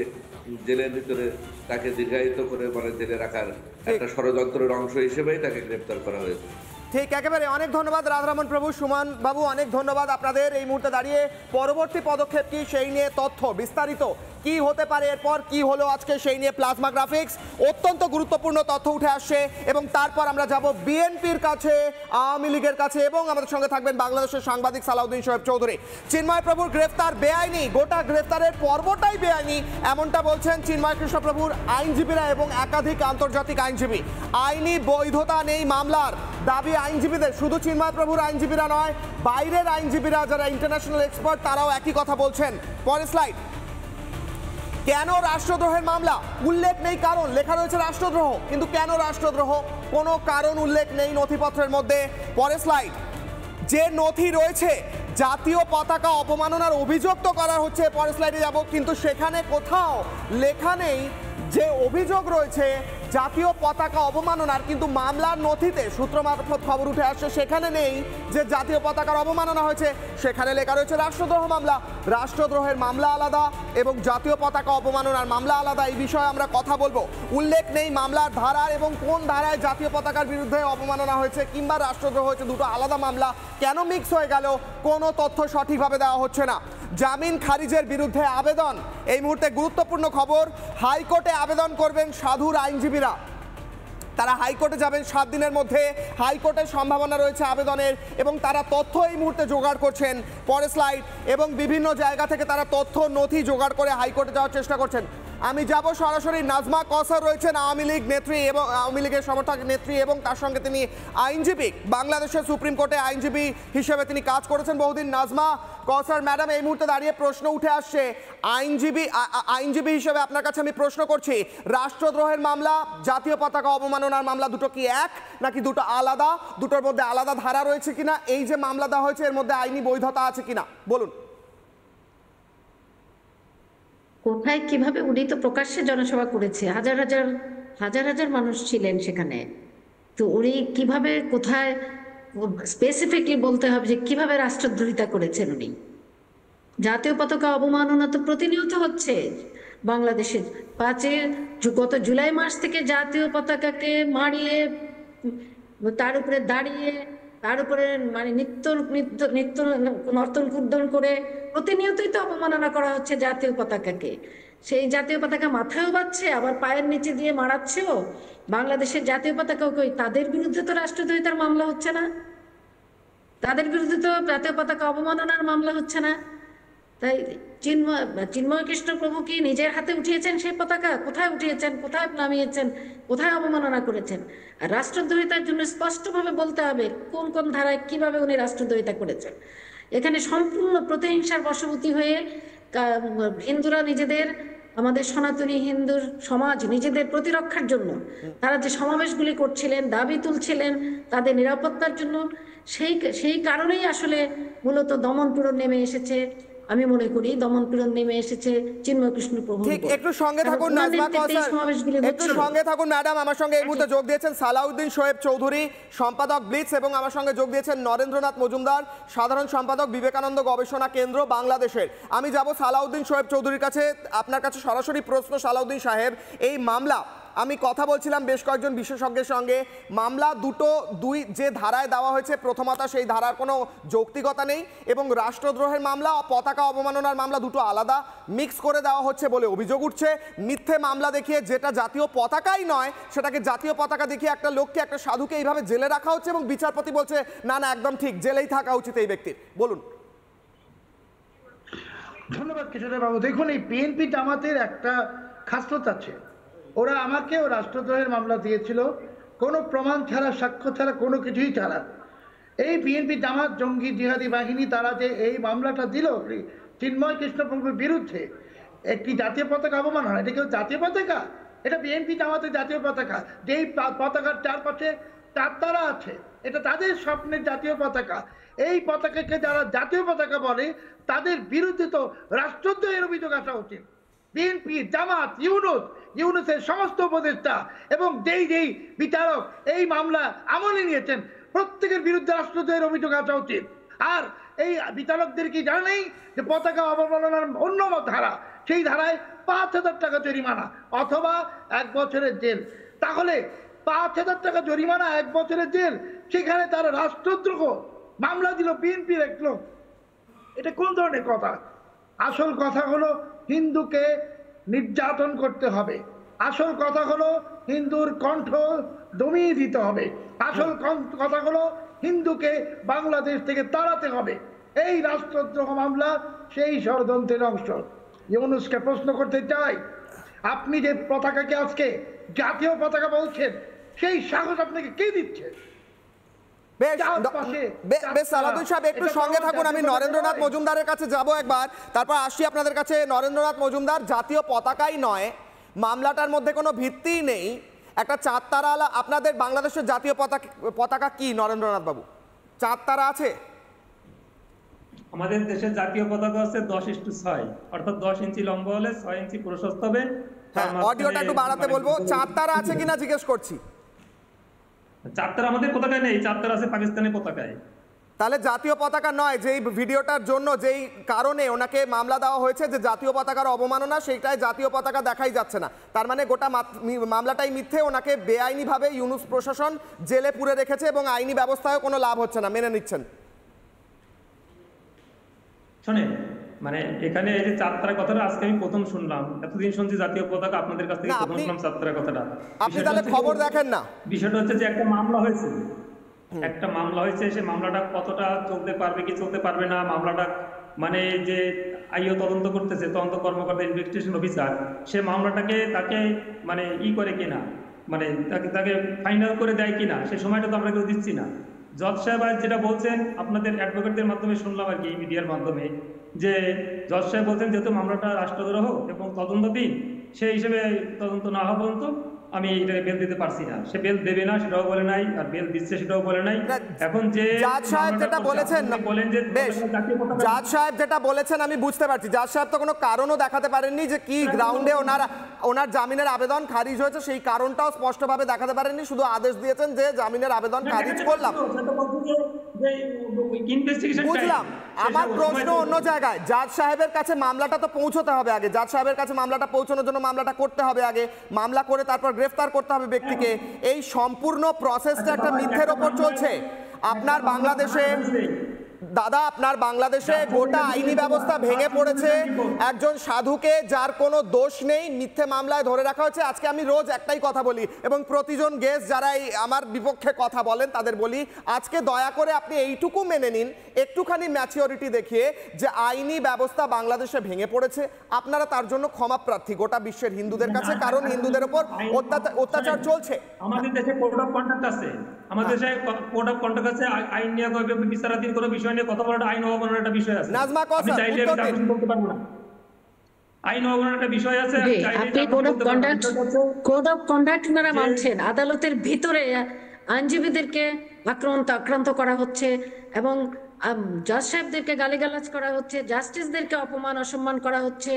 জেলের ভিতরে তাকে দীর্ঘায়িত করে জেলে রাখার একটা ষড়যন্ত্রের অংশ হিসেবেই তাকে গ্রেপ্তার করা হয়েছে। ঠিক, একেবারে অনেক ধন্যবাদ রাধারমণ প্রভু, সুমন বাবু, অনেক ধন্যবাদ আপনাদের। এই মুহূর্তে দাঁড়িয়ে পরবর্তী পদক্ষেপ কি সেই নিয়ে তথ্য বিস্তারিত কি হতে পারে, এরপর কি হলো আজকে সেই নিয়ে প্লাজমা গ্রাফিক্স অত্যন্ত গুরুত্বপূর্ণ তথ্য উঠে আসছে এবং তারপর আমরা যাব বিএনপির কাছে, আওয়ামী লীগের কাছে এবং আমাদের সঙ্গে থাকবেন বাংলাদেশের সাংবাদিক সালাউদ্দিন শোয়েব চৌধুরী। চিন্ময় প্রভুর গ্রেফতার বেআইনি, গোটা গ্রেফতারের পর্বটাই বেআইনি এমনটা বলছেন চিন্ময় কৃষ্ণ প্রভুর আইনজীবীরা এবং একাধিক আন্তর্জাতিক আইনজীবী। আইনি বৈধতা নেই মামলার দাবি আইনজীবীদের, শুধু চিন্ময় প্রভুর আইনজীবীরা নয়, বাইরের আইনজীবীরা যারা ইন্টারন্যাশনাল এক্সপার্ট তারাও একই কথা বলছেন। পরের স্লাইড। কেন রাষ্ট্রদ্রোহের মামলা? উল্লেখ নেই কারণ, লেখা রয়েছে রাষ্ট্রদ্রোহ, কিন্তু কেন রাষ্ট্রদ্রোহ কোনো কারণ উল্লেখ নেই নথিপত্রের মধ্যে। পরের স্লাইড। যে নথি রয়েছে জাতীয় পতাকা অপমাননার অভিযোগ তো করা হচ্ছে, পরের স্লাইডে যাব, কিন্তু সেখানে কোথাও লেখা নেই যে অভিযোগ রয়েছে জাতীয় পতাকা অবমাননার, কিন্তু মামলার নথিতে সূত্র মারফত খবর উঠে আসছে সেখানে নেই যে জাতীয় পতাকার অবমাননা হয়েছে, সেখানে লেখা রয়েছে রাষ্ট্রদ্রোহ মামলা। রাষ্ট্রদ্রোহের মামলা আলাদা এবং জাতীয় পতাকা অবমাননার মামলা আলাদা, এই বিষয়ে আমরা কথা বলবো। উল্লেখ নেই মামলার ধারার এবং কোন ধারায় জাতীয় পতাকার বিরুদ্ধে অবমাননা হয়েছে কিংবা রাষ্ট্রদ্রোহ হয়েছে, দুটো আলাদা মামলা। কেন মিক্স হয়ে গেল কোনো তথ্য সঠিকভাবে দেওয়া হচ্ছে না। জামিন খারিজের বিরুদ্ধে আবেদন, এই মুহূর্তে গুরুত্বপূর্ণ খবর, হাইকোর্টে আবেদন করবেন সাধুর আইনজীবীরা। তারা হাইকোর্টে যাবেন 7 দিনের মধ্যে, হাইকোর্টের সম্ভাবনা রয়েছে আবেদনের এবং তারা তথ্য এই মুহূর্তে জোগাড় করছেন। পরের স্লাইড। এবং বিভিন্ন জায়গা থেকে তারা তথ্য নথি জোগাড় করে হাইকোর্টে যাওয়ার চেষ্টা করছেন। আমি যাব সরাসরি, নাজমা কওসার রয়েছেন আওয়ামী লীগ নেত্রী এবং আওয়ামী লীগের সমর্থক নেত্রী এবং তার সঙ্গে তিনি আইনজীবী, বাংলাদেশের সুপ্রিম কোর্টে আইনজীবী হিসেবে তিনি কাজ করেছেন বহুদিন। নাজমা কওসার ম্যাডাম, এই মুহূর্তে দাঁড়িয়ে প্রশ্ন উঠে আসছে, আইনজীবী হিসেবে আপনার কাছে আমি প্রশ্ন করছি, রাষ্ট্রদ্রোহের মামলা, জাতীয় পতাকা অবমাননার মামলা দুটো কি এক নাকি দুটো আলাদা? দুটোর মধ্যে আলাদা ধারা রয়েছে কিনা? এই যে মামলা দেওয়া হয়েছে এর মধ্যে আইনি বৈধতা আছে কিনা বলুন। কোথায় কিভাবে উনি তো প্রকাশ্যে জনসভা করেছে, হাজার হাজার মানুষ ছিলেন সেখানে, তো উনি কিভাবে কোথায় স্পেসিফিকলি বলতে হবে যে কিভাবে রাষ্ট্রদ্রোহিতা করেছেন উনি? জাতীয় পতাকা অবমাননা তো প্রতিনিয়ত হচ্ছে বাংলাদেশের। গত জুলাই মাস থেকে জাতীয় পতাকাকে মারিয়ে তার উপরে দাঁড়িয়ে তার উপরে নিত্য নর্তন কুর্দন করে প্রতিনিয়তই তো অপমাননা করা হচ্ছে জাতীয় পতাকাকে। সেই জাতীয় পতাকা মাথায়ও বাচ্ছে, আবার পায়ের নিচে দিয়ে মারাচ্ছেও। বাংলাদেশের জাতীয় পতাকাও কই, তাদের বিরুদ্ধে তো রাষ্ট্রদ্রোহিতার মামলা হচ্ছে না, তাদের বিরুদ্ধে তো জাতীয় পতাকা অবমাননার মামলা হচ্ছে না। তাই চিন্ময় কৃষ্ণ প্রভু কি নিজের হাতে উঠিয়েছেন সেই পতাকা? কোথায় উঠিয়েছেন, কোথায় নামিয়েছেন, কোথায় অবমাননা করেছেন? আর রাষ্ট্রদ্রোহিতার জন্য স্পষ্টভাবে বলতে হবে কোন কোন ধারায় কিভাবে উনি রাষ্ট্রদ্রোহিতা করেছেন। এখানে সম্পূর্ণ প্রতিহিংসার বশবর্তী হয়ে হিন্দুরা নিজেদের, আমাদের সনাতনী হিন্দু সমাজ নিজেদের প্রতিরক্ষার জন্য তারা যে সমাবেশগুলি করছিলেন, দাবি তুলছিলেন তাদের নিরাপত্তার জন্য, সেই কারণেই আসলে মূলত দমনপীড়ন নেমে এসেছে। আমি মনে করি দমনপীড়ন নেমে এসেছে চিন্ময় কৃষ্ণ প্রভু। ঠিক, একটু সঙ্গে থাকুন নাজমা কওসার, একটু সঙ্গে থাকুন ম্যাডাম। আমার সঙ্গে এই মুহূর্তে যোগ দিয়েছেন সালাউদ্দিন শোয়েব চৌধুরী, সম্পাদক ব্লিটস, এবং আমার সঙ্গে যোগ দিয়েছেন নরেন্দ্রনাথ মজুমদার, সাধারণ সম্পাদক বিবেকানন্দ গবেষণা কেন্দ্র বাংলাদেশের। আমি যাব সালাউদ্দিন শোয়েব চৌধুরীর কাছে, আপনার কাছে সরাসরি প্রশ্ন সালাউদ্দিন সাহেব, এই মামলা আমি কথা বলছিলাম বেশ কয়েকজন বিশেষজ্ঞের সঙ্গে, মামলা দুই যে ধারায় দেওয়া হয়েছে প্রথমত সেই ধারার কোনো যৌক্তিকতা নেই, এবং রাষ্ট্রদ্রোহের মামলা পতাকা অবমাননার মামলা দুটো আলাদা মিক্স করে দেওয়া হচ্ছে বলে অভিযোগ উঠছে। মিথ্যে মামলা দেখিয়ে যেটা জাতীয় পতাকাই নয় সেটাকে জাতীয় পতাকা দেখিয়ে একটা লোককে, একটা সাধুকে এইভাবে জেলে রাখা হচ্ছে, এবং বিচারপতি বলছে না না একদম ঠিক, জেলেই থাকা উচিত এই ব্যক্তির। বলুন। ধন্যবাদ কিশোর বাবু। দেখুন, এই বিএনপি জামাতের একটা খাসলত আছে, ওরা আমাকেও রাষ্ট্রদ্রোহের মামলা দিয়েছিল কোনো প্রমাণ ছাড়া, সাক্ষ্য ছাড়া, কোনো কিছুই ছাড়া। এই বিএনপি জামাত জঙ্গি জিহাদি বাহিনী তারা যে এই মামলাটা দিল চিন্ময় কৃষ্ণপ্রভুর বিরুদ্ধে, একটি জাতীয় পতাকা অবমাননা, এটা কেউ জাতীয় পতাকা? এটা বিএনপি জামাতের জাতীয় পতাকা, যেই পতাকার চারপাশে চারতারা আছে, এটা তাদের স্বপ্নের জাতীয় পতাকা। এই পতাকাকে যারা জাতীয় পতাকা বলে তাদের বিরুদ্ধে তো রাষ্ট্রদ্রোহের অভিযোগ আসা উচিত। বিএনপি, জামাত, ইউনুসের সমস্ত উপদেষ্টা এবং যেই বিচারক এই মামলা আমলে নিয়েছেন প্রত্যেকের বিরুদ্ধে রাষ্ট্রদ্রোহের অভিযোগ আসা উচিত। আর এই বিচারকদের কি জানেই যে পতাকা অবমাননার অন্য ধারা, সেই ধারায় 5,000 টাকা জরিমানা অথবা 1 বছরের জেল। তাহলে 5,000 টাকা জরিমানা, 1 বছরের জেল, সেখানে তারা রাষ্ট্রদ্রোহ মামলা দিল বিএনপির এক লোক। এটা কোন ধরনের কথা? আসল কথা হলো হিন্দুকে নির্যাতন করতে হবে, আসল কথা হলো হিন্দুর কণ্ঠ দমিয়ে দিতে হবে, আসল কথা হলো হিন্দুকে বাংলাদেশ থেকে তাড়াতে হবে। এই রাষ্ট্রদ্রোহ মামলা সেই ষড়যন্ত্রের অংশ। ইউনূসকে প্রশ্ন করতে চাই, আপনি যে পতাকাকে আজকে জাতীয় পতাকা বলছেন, সেই সাহস আপনাকে কে দিচ্ছে? বেশ সালাউদ্দিন সাহেব একটু সঙ্গে থাকুন, আমি নরেন্দ্রনাথ মজুমদারের কাছে যাব একবার, তারপর আসি আপনাদের কাছে। নরেন্দ্রনাথ মজুমদার, জাতীয় পতাকাই নয়, মামলাটার মধ্যে কোনো ভিত্তিই নেই, একটা চারতারা, আপনাদের বাংলাদেশের জাতীয় পতাকা কি নরেন্দ্রনাথ বাবু? চারতারা আছে? আমাদের দেশের জাতীয় পতাকা হচ্ছে 10:6, অর্থাৎ 10 ইঞ্চি লম্বা হলে 6 ইঞ্চি প্রশস্ত হবে। হ্যাঁ, অডিওটা একটু বাড়াতে বলবো। চারতারা আছে কিনা জিজ্ঞেস করছি। চারতারা আমাদের পতাকায় নেই, চারতারা আছে পাকিস্তানের পতাকায়। তাহলে জাতীয় পতাকা নয়, যেই ভিডিওটার জন্য যেই কারণে ওনাকে মামলা দেওয়া হয়েছে যে জাতীয় পতাকার অবমাননা, সেইটাই জাতীয় পতাকা দেখাই যাচ্ছে না, তার মানে গোটা মামলাটাই মিথ্যে। ওনাকে বেআইনিভাবে ইউনূস প্রশাসন জেলে পুরে রেখেছে এবং আইনি ব্যবস্থায়ও কোনো লাভ হচ্ছে না, মেনে নিচ্ছেন? শোনেন, মানে এখানে এই যে চারতারা কথাটা আজকে আমি প্রথম শুনলাম, এতদিন শুনছি জাতীয় পতাকা, আপনাদের কাছ থেকে প্রথম শুনলাম চারতারা কথাটা। আপনি তাহলে খবর দেখেন না? বিষয়টা হচ্ছে যে একটা মামলা হয়েছে, সেই মামলাটা কতটা চলতে পারবে কি চলতে পারবে না, মামলাটা মানে যে আইও তদন্ত করতেছে, তদন্ত কর্মকর্তা, ইনভেস্টিগেশন অফিসার, সে মামলাটাকে তাকে মানে করে কিনা, মানে তাকে ফাইনাল করে দেয় কিনা, সে সময়টা তো আমরা কেউ দিচ্ছি না। জজ সাহেব যেটা বলছেন, আপনাদের অ্যাডভোকেটদের মাধ্যমে শুনলাম আর কি, মিডিয়ার মাধ্যমে, যে জজ সাহেব বলছেন যেহেতু মামলাটা রাষ্ট্রদ্রোহ এবং তদন্তাধীন, সেই হিসেবে তদন্ত না হওয়া পর্যন্ত আমি এটাকে বেল দিতে পারছি না। সে বেল দেবে না সেটাও বলে নাই, আর বেল দিচ্ছে সেটাও বলে নাই। এখন যে জাজ সাহেব যেটা বলেছেন, জাজ সাহেব যেটা বলেছেন আমি বুঝতে পারছি, জাজ সাহেব তো কোনো কারণও দেখাতে পারেননি যে কি গ্রাউন্ডে ওনার জামিনের আবেদন খারিজ হয়েছে, সেই কারণটাও স্পষ্টভাবে দেখাতে পারেননি, শুধু আদেশ দিয়েছেন যে জামিনের আবেদন খারিজ করলাম। বুঝলাম, আমার প্রশ্ন অন্য জায়গায়। জাজ সাহেবের কাছে মামলাটা তো পৌঁছতে হবে আগে, জাজ সাহেবের কাছে মামলাটা পৌঁছানোর জন্য মামলাটা করতে হবে আগে, মামলা করে তারপর গ্রেফতার করতে হবে ব্যক্তিকে। এই সম্পূর্ণ প্রসেসটা একটা মিথ্যের ওপর চলছে। আপনার বাংলাদেশে দাদা, আপনার বাংলাদেশে গোটা আইনি ব্যবস্থা ভেঙে পড়েছে। একজন সাধুকে যার কোনো দোষ নেই মিথ্যে মামলায় ধরে রাখা হয়েছে। আজকে আমি রোজ একটাই কথা বলি এবং প্রতিজন গেস্ট যারা আমার বিপক্ষে কথা বলেন তাদের বলি, আজকে দয়া করে আপনি এইটুকু মেনে নিন, একটুখানি ম্যাচিওরিটি দেখিয়ে, যে আইনি ব্যবস্থা বাংলাদেশে ভেঙে পড়েছে। আপনারা তার জন্য ক্ষমা প্রার্থী গোটা বিশ্বের হিন্দুদের কাছে, কারণ হিন্দুদের উপর অত্যাচার চলছে। আমাদের দেশে কোড অফ কন্ডাক্ট আছে, আমাদের দেশে কোড অফ কন্ডাক্ট আছে, আইন নিয়ে বিচারাধীন কোনো বিষয় নিয়ে কথা বলাটা আইন অবমাননার একটা বিষয় আছে। নাজমা কসা বলতে পারবো না, আইন অবমাননার একটা বিষয় আছে। আপনি কোড অফ কন্ডাক্ট ওনারা মানছেন, আদালতের ভিতরে আইনজীবীদেরকে আক্রান্ত করা হচ্ছে এবং জজ সাহেবদেরকে গালিগালাজ করা হচ্ছে, জাস্টিসদেরকে অপমান অসম্মান করা হচ্ছে,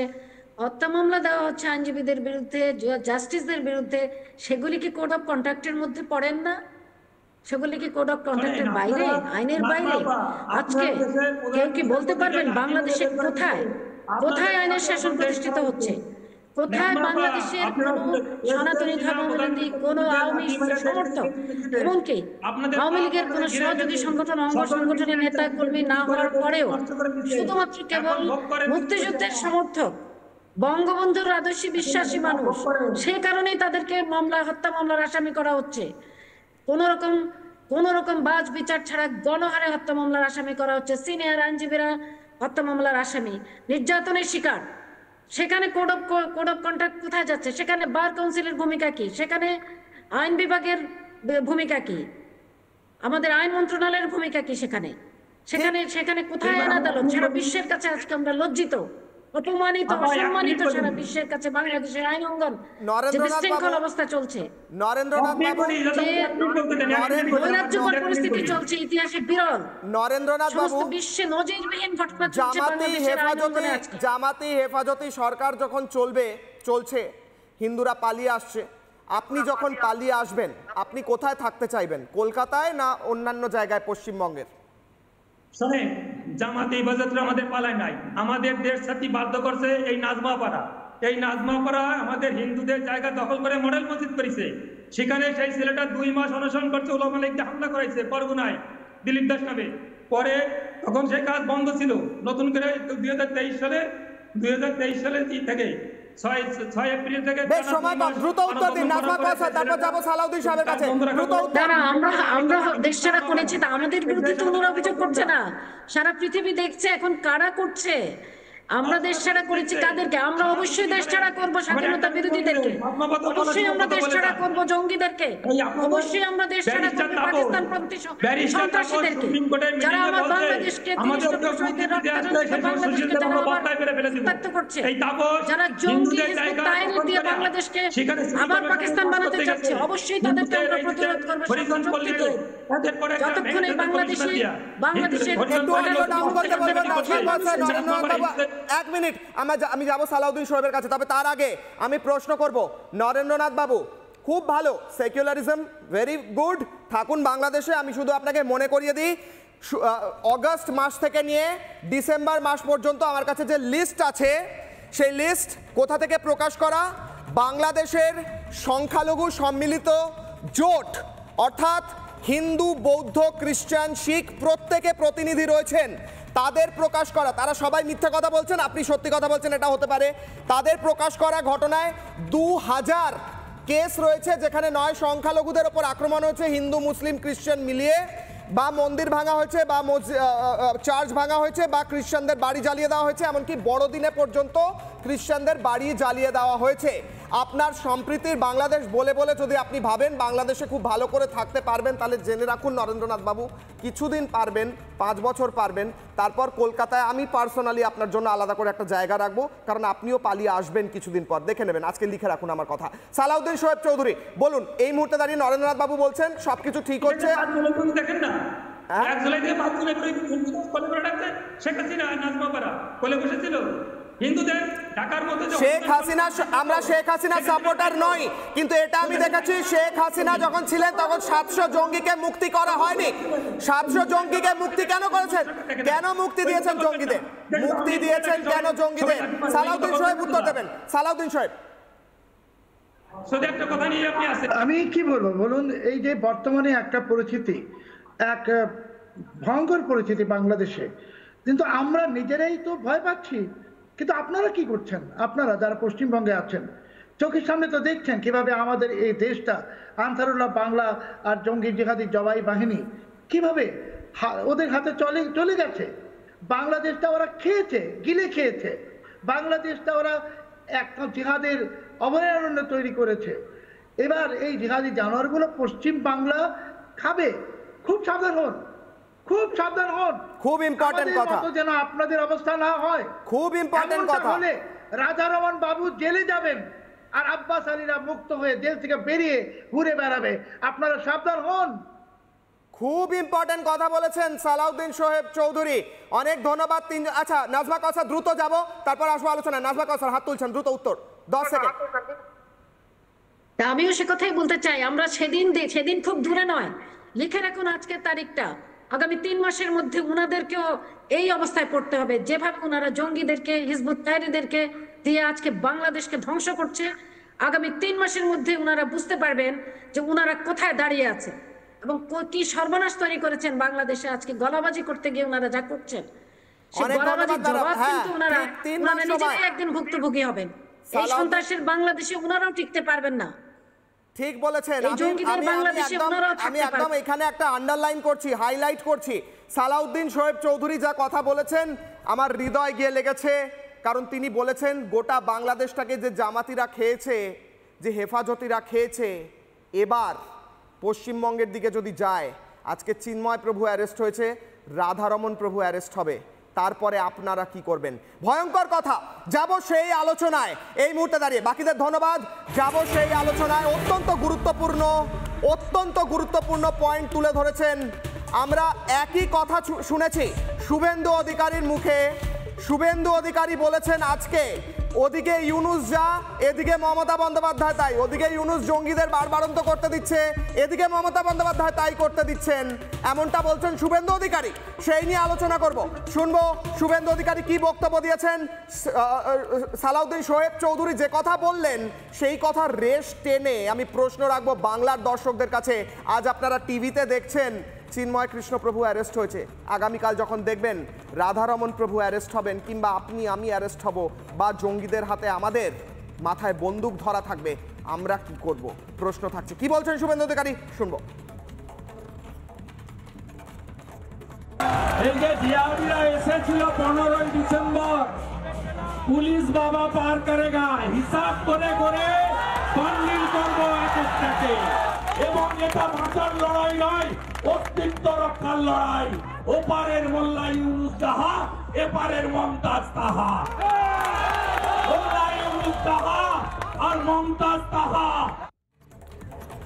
হত্যা মামলা দেওয়া হচ্ছে আইনজীবীদের বিরুদ্ধে, জাস্টিসদের বিরুদ্ধে। সেগুলি কি কোড অফ কন্ডাক্টের মধ্যে পড়েন না? সেগুলি কি কোড অফ কন্ডাক্টের বাইরে, আইনের বাইরে? আজকে কেউ কি বলতে পারবেন বাংলাদেশে কোথায় আইনের শাসন প্রতিষ্ঠিত হচ্ছে? কোথায় বাংলাদেশের কোন সনাতনী ধর্মাবলম্বী কোন আওয়ামী সমর্থক এমনকি আওয়ামী লীগের কোন সহযোগী সংগঠন অঙ্গ সংগঠনের নেতা কর্মী না হওয়ার পরেও শুধুমাত্র কেবল মুক্তিযুদ্ধের সমর্থক বঙ্গবন্ধুর আদর্শে বিশ্বাসী মানুষ, সেই কারণেই তাদেরকে হত্যা মামলার আসামি করা হচ্ছে। কোন রকম বাজ বিচার ছাড়া গণহারে হত্যা মামলার আসামি করা হচ্ছে। সিনিয়র আইনজীবীরা হত্যা মামলার আসামি, নির্যাতনের শিকার। সেখানে কোড অফ কন্ডাক্ট কোথায় যাচ্ছে? সেখানে বার কাউন্সিলের ভূমিকা কি? সেখানে আইন বিভাগের ভূমিকা কি? আমাদের আইন মন্ত্রণালয়ের ভূমিকা কি? সেখানে কোথায় আইন আদালত? সারা বিশ্বের কাছে আজকে আমরা লজ্জিত, অপমানিত, অসম্মানিত সারা বিশ্বের কাছে বাংলাদেশের আইন অঙ্গন যে বিশৃঙ্খল অবস্থা চলছে, নৈরাজ্যকর পরিস্থিতি চলছে, ইতিহাসে বিরল, নরেন্দ্রনাথ বাবু, বিশ্বে নজিরবিহীন ঘটনা চলছে বাংলাদেশের আইন অঙ্গনে আজকে। জামাতি হেফাজতি সরকার যখন চলছে, হিন্দুরা পালিয়ে আসছে, আপনি যখন পালিয়ে আসবেন আপনি কোথায় থাকতে চাইবেন? কলকাতায় না অন্যান্য জায়গায় পশ্চিমবঙ্গের? শোনেন, জামাতে হেফাজতরা আমাদের পালায় নাই, আমাদের দেশ সাথী বাধ্য করছে এই নাজমাপাড়া। এই নাজমাপাড়া আমাদের হিন্দুদের জায়গা দখল করে মডেল মসজিদ করেছে। সেখানে সেই ছেলেটা 2 মাস অনশন করছে, ওলামা লীগকে হামলা করাইছে বরগুনায় দিলীপ দাস নামে। পরে তখন সেই কাজ বন্ধ ছিল, নতুন করে 2023 সালে থেকে 6 এপ্রিল থেকে বেশ সময় কম, দ্রুত উত্তর দিন নাজমা কওসার, তারপর যাব সালাউদ্দিন সাহেবের কাছে। দ্রুত উত্তর। আমরা দেশ ছাড়া করেছি, তা আমাদের বিরুদ্ধে তো ওনারা অভিযোগ করছে না, সারা পৃথিবী দেখছে এখন কারা করছে। আমরা দেশ ছাড়া করেছি কাদেরকে? আমরা অবশ্যই দেশ ছাড়া করবো স্বাধীনতা বিরোধীদেরকে, অবশ্যই আমরা দেশ ছাড়া করবো জঙ্গিদেরকে, অবশ্যই আমরা দেশ ছাড়া করবো পাকিস্তানপন্থী সন্ত্রাসীদেরকে, যারা আমার বাংলাদেশকে রক্তাক্ত করছে, যারা জঙ্গি হিজবুত তাহরির দিয়ে বাংলাদেশকে আবার পাকিস্তান বানাতে চাচ্ছে, অবশ্যই তাদেরকে আমরা প্রতিরোধ করবো। যতক্ষণ এই বাংলাদেশের এক মিনিট, আমি যাব সালাউদ্দিন সাহেবের কাছে, তবে তার আগে আমি প্রশ্ন করব নরেন্দ্রনাথ বাবু। খুব ভালো, সেকুলারিজম ভেরি গুড, থাকুন বাংলাদেশে। আমি শুধু আপনাকে মনে করিয়ে দিই, অগস্ট মাস থেকে নিয়ে ডিসেম্বর মাস পর্যন্ত আমার কাছে যে লিস্ট আছে, সেই লিস্ট কোথা থেকে প্রকাশ করা? বাংলাদেশের সংখ্যালঘু সম্মিলিত জোট, অর্থাৎ হিন্দু, বৌদ্ধ, খ্রিস্টান, শিখ প্রত্যেকে প্রতিনিধি রয়েছেন, তাদের প্রকাশ করা। তারা সবাই মিথ্যা কথা বলছেন, আপনি সত্যি কথা বলছেন, এটা হতে পারে। তাদের প্রকাশ করা ঘটনায় 2000 কেস রয়েছে, যেখানে 9 সংখ্যালঘুদের ওপর আক্রমণ হয়েছে, হিন্দু, মুসলিম, খ্রিস্টান মিলিয়ে, বা মন্দির ভাঙা হয়েছে, বা চার্চ ভাঙা হয়েছে, বা খ্রিস্টানদের বাড়ি জ্বালিয়ে দেওয়া হয়েছে, এমনকি বড়দিনে পর্যন্ত খ্রিস্টানদের বাড়ি জ্বালিয়ে দেওয়া হয়েছে। আপনার সম্প্রীতির বাংলাদেশ বলে বলে যদি আপনি ভাবেন বাংলাদেশে খুব ভালো করে থাকতে পারবেন, তাহলে জেনে রাখুন নরেন্দ্রনাথ বাবু, কিছুদিন পারবেন, 5 বছর পারবেন, তারপর কলকাতায় আমি পার্সোনালি আপনার জন্য আলাদা করে একটা জায়গা রাখবো, কারণ আপনিও পালিয়ে আসবেন কিছুদিন পর, দেখে নেবেন। আজকে লিখে রাখুন আমার কথা। সালাউদ্দিন শোয়েব চৌধুরী বলুন, এই মুহূর্তে দাঁড়িয়ে নরেন্দ্রনাথ বাবু বলছেন সবকিছু ঠিক হচ্ছে, দেখেন না, 1 জুলাই থেকে 5 জুলাই শেখ হাসিনা নাজমাপাড়া কোলে বসেছিল হিন্দুদের ঢাকার মধ্যে। শেখ হাসিনা, আমরা শেখ হাসিনা সাপোর্টার নই, কিন্তু এটা আমি দেখেছি শেখ হাসিনা যখন ছিলেন তখন 700 জঙ্গিকে মুক্তি করা হয়নি। 700 জঙ্গিকে মুক্তি কেন করেছেন? কেন মুক্তি দিয়েছেন জঙ্গিদের? মুক্তি দিয়েছেন কেন জঙ্গিদের? সালাউদ্দিন সাহেব উত্তর দেবেন। সালাউদ্দিন সাহেব, আমি কি বলবো বলুন, এই যে বর্তমানে একটা পরিস্থিতি, এক ভয়ঙ্কর পরিস্থিতি বাংলাদেশে, কিন্তু আমরা নিজেরাই তো ভয় পাচ্ছি। কিন্তু আপনারা কি করছেন? আপনারা যারা পশ্চিমবঙ্গে আছেন, চোখের সামনে তো দেখছেন কিভাবে আমাদের এই দেশটা আনসারুল্লাহ বাংলা আর জঙ্গি জিহাদি জবাই বাহিনী কিভাবে ওদের হাতে চলে গেছে। বাংলাদেশটা ওরা খেয়েছে, গিলে খেয়েছে। বাংলাদেশটা ওরা একটা জিহাদের অভয়ারণ্য তৈরি করেছে। এবার এই জিহাদি জানোয়ারগুলো পশ্চিম বাংলা খাবে। খুব সাবধান হন, খুব সাবধান হন। খুব ইম্পর্টেন্ট কথা, যেন আপনাদের অবস্থা না হয়। খুব ইম্পর্টেন্ট কথা। রাজা রহমান বাবু জেলে যাবেন আর আব্বাস আলীরা মুক্ত হয়ে জেল থেকে বেরিয়ে ঘুরে বেড়াবে, আপনারা সাবধান হন। খুব ইম্পর্টেন্ট কথা বলেছেন সালাউদ্দিন শোয়েব চৌধুরী, অনেক ধন্যবাদ। আচ্ছা নাজমা কওসার, দ্রুত যাব, তারপর আসবো আলোচনা। নাজমা কওসার হাত তুলছেন, দ্রুত উত্তর, 10 সেকেন্ড। আমিও সে কথাই বলতে চাই, আমরা সেদিন খুব দূরে নয়, লিখে রাখুন আজকের তারিখটা। আগামী 3 মাসের মধ্যে উনাদেরকেও এই অবস্থায় পড়তে হবে, যেভাবে ওনারা জঙ্গিদেরকে, হিজবুত তাহরিরদেরকে দিয়ে আজকে বাংলাদেশকে ধ্বংস করছে। আগামী 3 মাসের মধ্যে ওনারা বুঝতে পারবেন যে ওনারা কোথায় দাঁড়িয়ে আছে এবং কি সর্বনাশ তৈরি করেছেন বাংলাদেশে। আজকে গলাবাজি করতে গিয়ে ওনারা যা করছেন, সেই গলাবাজির জবাব কিন্তু ওনারা নিজেরাই একদিন ভুক্তভোগী হবেন। এই সন্ত্রাসের বাংলাদেশে ওনারাও টিকতে পারবেন না। ঠিক বলেছেন। আমি একদম এখানে একটা আন্ডারলাইন করছি, হাইলাইট করছি। সালাউদ্দিন শোয়েব চৌধুরী যা কথা বলেছেন আমার হৃদয় গিয়ে লেগেছে, কারণ তিনি বলেছেন গোটা বাংলাদেশটাকে যে জামাতিরা খেয়েছে, যে হেফাজতিরা খেয়েছে, এবার পশ্চিমবঙ্গের দিকে যদি যায়, আজকে চিন্ময় প্রভু অ্যারেস্ট হয়েছে, রাধারমণ প্রভু অ্যারেস্ট হবে, তারপরে আপনারা কি করবেন? ভয়ঙ্কর কথা। যাব সেই আলোচনায় এই মুহূর্তে দাঁড়িয়ে। বাকিদের ধন্যবাদ। যাব সেই আলোচনায়। অত্যন্ত গুরুত্বপূর্ণ পয়েন্ট তুলে ধরেছেন। আমরা একই কথা শুনেছি শুভেন্দু অধিকারীর মুখে। শুভেন্দু অধিকারী বলেছেন আজকে ওদিকে ইউনুস যা, এদিকে মমতা বন্দ্যোপাধ্যায় তাই। ওদিকে ইউনুস জঙ্গিদের বারবারন্ত করতে দিচ্ছে, এদিকে মমতা বন্দ্যোপাধ্যায় তাই করতে দিচ্ছেন, এমনটা বলছেন শুভেন্দু অধিকারী। সেই নিয়ে আলোচনা করব। শুনবো শুভেন্দু অধিকারী কি বক্তব্য দিয়েছেন। সালাউদ্দিন শোয়েব চৌধুরী যে কথা বললেন সেই কথার রেশ টেনে আমি প্রশ্ন রাখবো বাংলার দর্শকদের কাছে। আজ আপনারা টিভিতে দেখছেন চিন্ময় কৃষ্ণ প্রভু অ্যারেস্ট হয়েছে, আগামীকাল যখন দেখবেন রাধারমণ প্রভু অ্যারেস্ট হবেন, কিংবা আপনি আমি অ্যারেস্ট হব, বা জঙ্গিদের হাতে আমাদের মাথায় বন্দুক ধরা থাকবে, আমরা কি করব? প্রশ্ন থাকছে। কি বলছেন শুভেন্দু অধিকারী, শুনবো। এই যে জিয়াউরিরা এসেছিল 15ই ডিসেম্বর, পুলিশ বাবা পার করেগা, হিসাব করে করে বান্ডিল করব একটাকে। এবং এটা ভাষার লড়াই নয়, অস্তিত্ব রক্ষার লড়াই। ওপারের মোল্লা ইউনুস তাহা, এপারের মমতাজ তাহা। মোল্লা ইউনুস তাহা আর মমতাজ তাহা।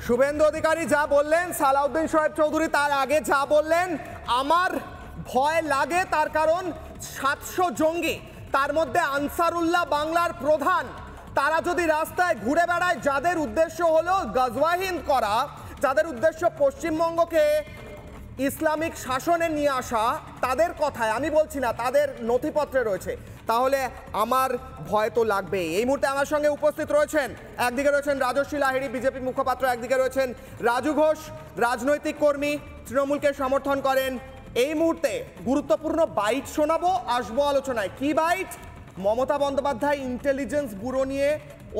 শুভেন্দু অধিকারী যা বললেন, সালাউদ্দিন শোয়েব চৌধুরী তার আগে যা বললেন, আমার ভয় লাগে। তার কারণ 700 জঙ্গি, তার মধ্যে আনসারুল্লাহ বাংলার প্রধান, তারা যদি রাস্তায় ঘুরে বেড়ায়, যাদের উদ্দেশ্য হলো গাজওয়াহিন্দ করা, যাদের উদ্দেশ্য পশ্চিমবঙ্গকে ইসলামিক শাসনে নিয়ে আসা, তাদের কথায় আমি বলছি না, তাদের নথিপত্রে রয়েছে, তাহলে আমার ভয় তো লাগবে। এই মুহূর্তে আমার সঙ্গে উপস্থিত রয়েছেন, একদিকে রয়েছেন রাজস্বী লাহিড়ী বিজেপি মুখপাত্র, একদিকে রয়েছেন রাজু ঘোষ রাজনৈতিক কর্মী, তৃণমূলকে সমর্থন করেন। এই মুহূর্তে গুরুত্বপূর্ণ বাইট শোনাবো, আসবো আলোচনায়। কি bite? Mamata Bandyopadhyay intelligence bureau নিয়ে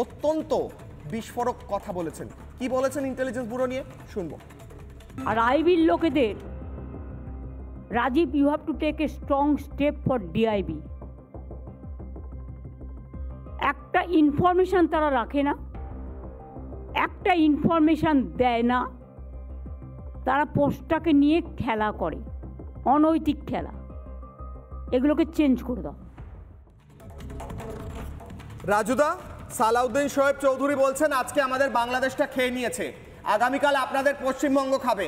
অত্যন্ত বিস্ফোরক কথা বলেছেন। কি বলেছেন ইন্টেলিজেন্স ব্যুরো নিয়ে, শুনবো। আর আইবির লোকেদের, Rajiv, you have to take a strong step for the IB. একটা ইনফরমেশন তারা রাখে না, একটা ইনফরমেশন দেয় না, তারা পোস্টটাকে নিয়ে খেলা করে, অনৈতিক খেলা। এগুলোকে চেঞ্জ করে দাও। রাজুদা, সালাউদ্দিন শোয়েব চৌধুরী বলছেন আজকে আমাদের বাংলাদেশটা খেয়ে নিয়েছে, আগামীকাল আপনাদের পশ্চিমবঙ্গ খাবে।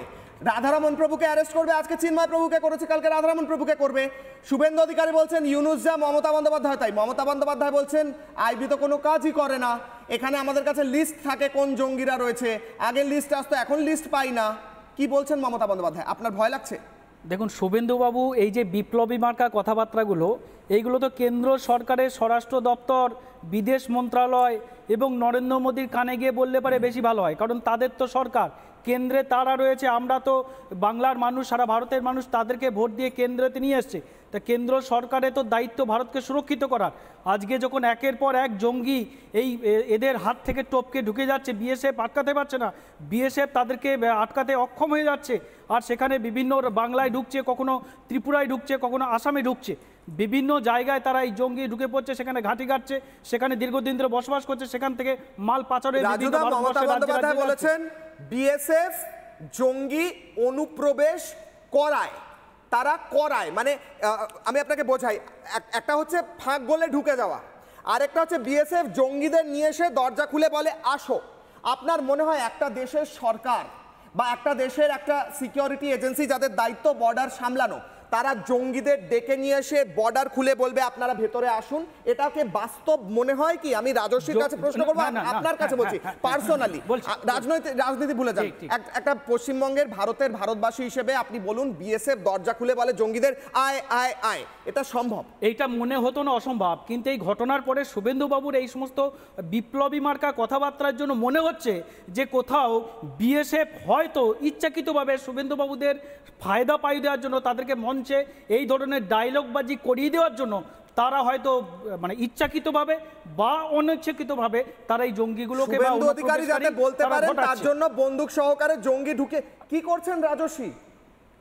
রাধারমণ প্রভুকে অ্যারেস্ট করবে, আজকে চিন্ময় প্রভুকে করেছে, কালকে রাধারমণ প্রভুকে করবে। শুভেন্দু অধিকারী বলছেন ইউনুস যা, মমতা বন্দ্যোপাধ্যায় তাই। মমতা বন্দ্যোপাধ্যায় বলছেন আইবি তো কোনো কাজই করে না, এখানে আমাদের কাছে লিস্ট থাকে কোন জঙ্গিরা রয়েছে, আগের লিস্ট আসতো, এখন লিস্ট পাই না। কি বলছেন মমতা বন্দ্যোপাধ্যায়, আপনার ভয় লাগছে? দেখুন শুভেন্দুবাবু, এই যে বিপ্লবী মার্কা কথাবার্তাগুলো, এইগুলো তো কেন্দ্র সরকারের স্বরাষ্ট্র দপ্তর, বিদেশ মন্ত্রণালয় এবং নরেন্দ্র মোদীর কানে গিয়ে বললে পারে বেশি ভালো হয়, কারণ তাদের তো সরকার, কেন্দ্রে তারা রয়েছে। আমরা তো বাংলার মানুষ, সারা ভারতের মানুষ তাদেরকে ভোট দিয়ে কেন্দ্রেতে নিয়ে এসছে। তা কেন্দ্র সরকারের তো দায়িত্ব ভারতকে সুরক্ষিত করার। আজকে যখন একের পর এক জঙ্গি এদের হাত থেকে টপকে ঢুকে যাচ্ছে, বিএসএফ আটকাতে পারছে না, বিএসএফ তাদেরকে আটকাতে অক্ষম হয়ে যাচ্ছে, আর সেখানে বিভিন্ন বাংলায় ঢুকছে, কখনো ত্রিপুরায় ঢুকছে, কখনো আসামে ঢুকছে, বিভিন্ন জায়গায় তারা এই জঙ্গি ঢুকে পড়ছে, সেখানে ঘাঁটি কাটছে, সেখানে দীর্ঘদিন ধরে বসবাস করছে, সেখান থেকে মাল পাচারের বলেছেন বিএসএফ জঙ্গি অনুপ্রবেশ করায়, তারা করায়, মানে আমি আপনাকে বোঝাই, একটা হচ্ছে ফাঁক গলে ঢুকে যাওয়া, আরেকটা হচ্ছে বিএসএফ জঙ্গিদের নিয়ে এসে দরজা খুলে বলে আসো। আপনার মনে হয় একটা দেশের সরকার বা একটা দেশের একটা সিকিউরিটি এজেন্সি যাদের দায়িত্ব বর্ডার সামলানো, তারা জঙ্গিদের ডেকে নিয়ে এসে বর্ডার খুলে বলবে আপনারা ভেতরে আসুন, এটাকে বাস্তব মনে হয় কি? আমি রাজস্বীর কাছে প্রশ্ন করবো, আপনার কাছে বলছি পার্সোনালি, রাজনীতি ভুলে যান। একটা পশ্চিমবঙ্গের ভারতবাসী হিসেবে আপনি বলুন, বিএসএফ দরজা খুলে বলে জঙ্গিদের আয় আয় আয়, এটা সম্ভব? এইটা মনে হতো না অসম্ভব, কিন্তু এই ঘটনার পরে শুভেন্দুবাবুর এই সমস্ত বিপ্লবী মার্কা কথাবার্তার জন্য মনে হচ্ছে যে কোথাও বিএসএফ হয়তো ইচ্ছাকৃতভাবে শুভেন্দুবাবুদের ফায়দা পাই দেওয়ার জন্য, তাদেরকে মঞ্চে এই ধরনের ডায়লগবাজি করিয়ে দেওয়ার জন্য তারা হয়তো মানে ইচ্ছাকৃতভাবে বা অনিচ্ছাকৃতভাবে তারা এই জঙ্গিগুলোকে অধিকারী যাতে বলতে পারেন তার জন্য বন্দুক সহকারে জঙ্গি ঢুকে কি করছেন রাজস্বী,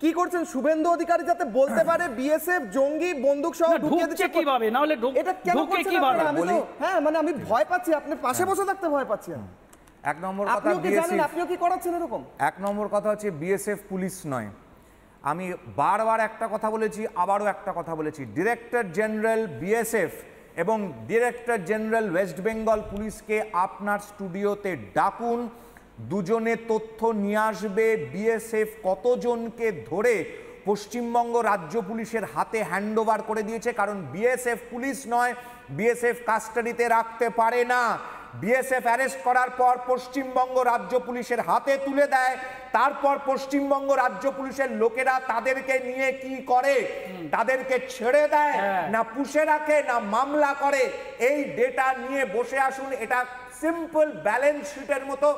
কি করছেন? শুভেন্দু অধিকারী যাতে বলতে পারে বিএসএফ জঙ্গি বন্দুক সহ ঢুকিয়ে দিচ্ছে কিভাবে, না হলে এটা কেন করছেন আপনারা? হ্যাঁ মানে আমি ভয় পাচ্ছি, আপনি পাশে বসে থাকতে ভয় পাচ্ছি। এক নম্বর কথা, আপনিও কি করাচ্ছেন এরকম? এক নম্বর কথা হচ্ছে বিএসএফ পুলিশ নয়। আমি বারবার একটা কথা বলেছি, আবারও একটা কথা বলেছি, ডিরেক্টর জেনারেল বিএসএফ এবং ডিরেক্টর জেনারেল ওয়েস্ট বেঙ্গল পুলিশকে আপনার স্টুডিওতে ডাকুন, দুজনে তথ্য নিয়ে আসবে বিএসএফ কতজনকে ধরে পশ্চিমবঙ্গ রাজ্য পুলিশের হাতে হ্যান্ডওভার করে দিয়েছে। কারণ বিএসএফ পুলিশ নয়, বিএসএফ কাস্টাডিতে রাখতে পারে না। বিএসএফ অ্যারেস্ট করার পর পশ্চিমবঙ্গ রাজ্য পুলিশের হাতে তুলে দেয়, তারপর পশ্চিমবঙ্গ রাজ্য পুলিশের লোকেরা তাদেরকে নিয়ে কি করে, তাদেরকে ছেড়ে দেয় না পুষে রাখে না মামলা করে। এই ডেটা নিয়ে বসে আসুন, এটা সিম্পল ব্যালেন্স শিটের মতো।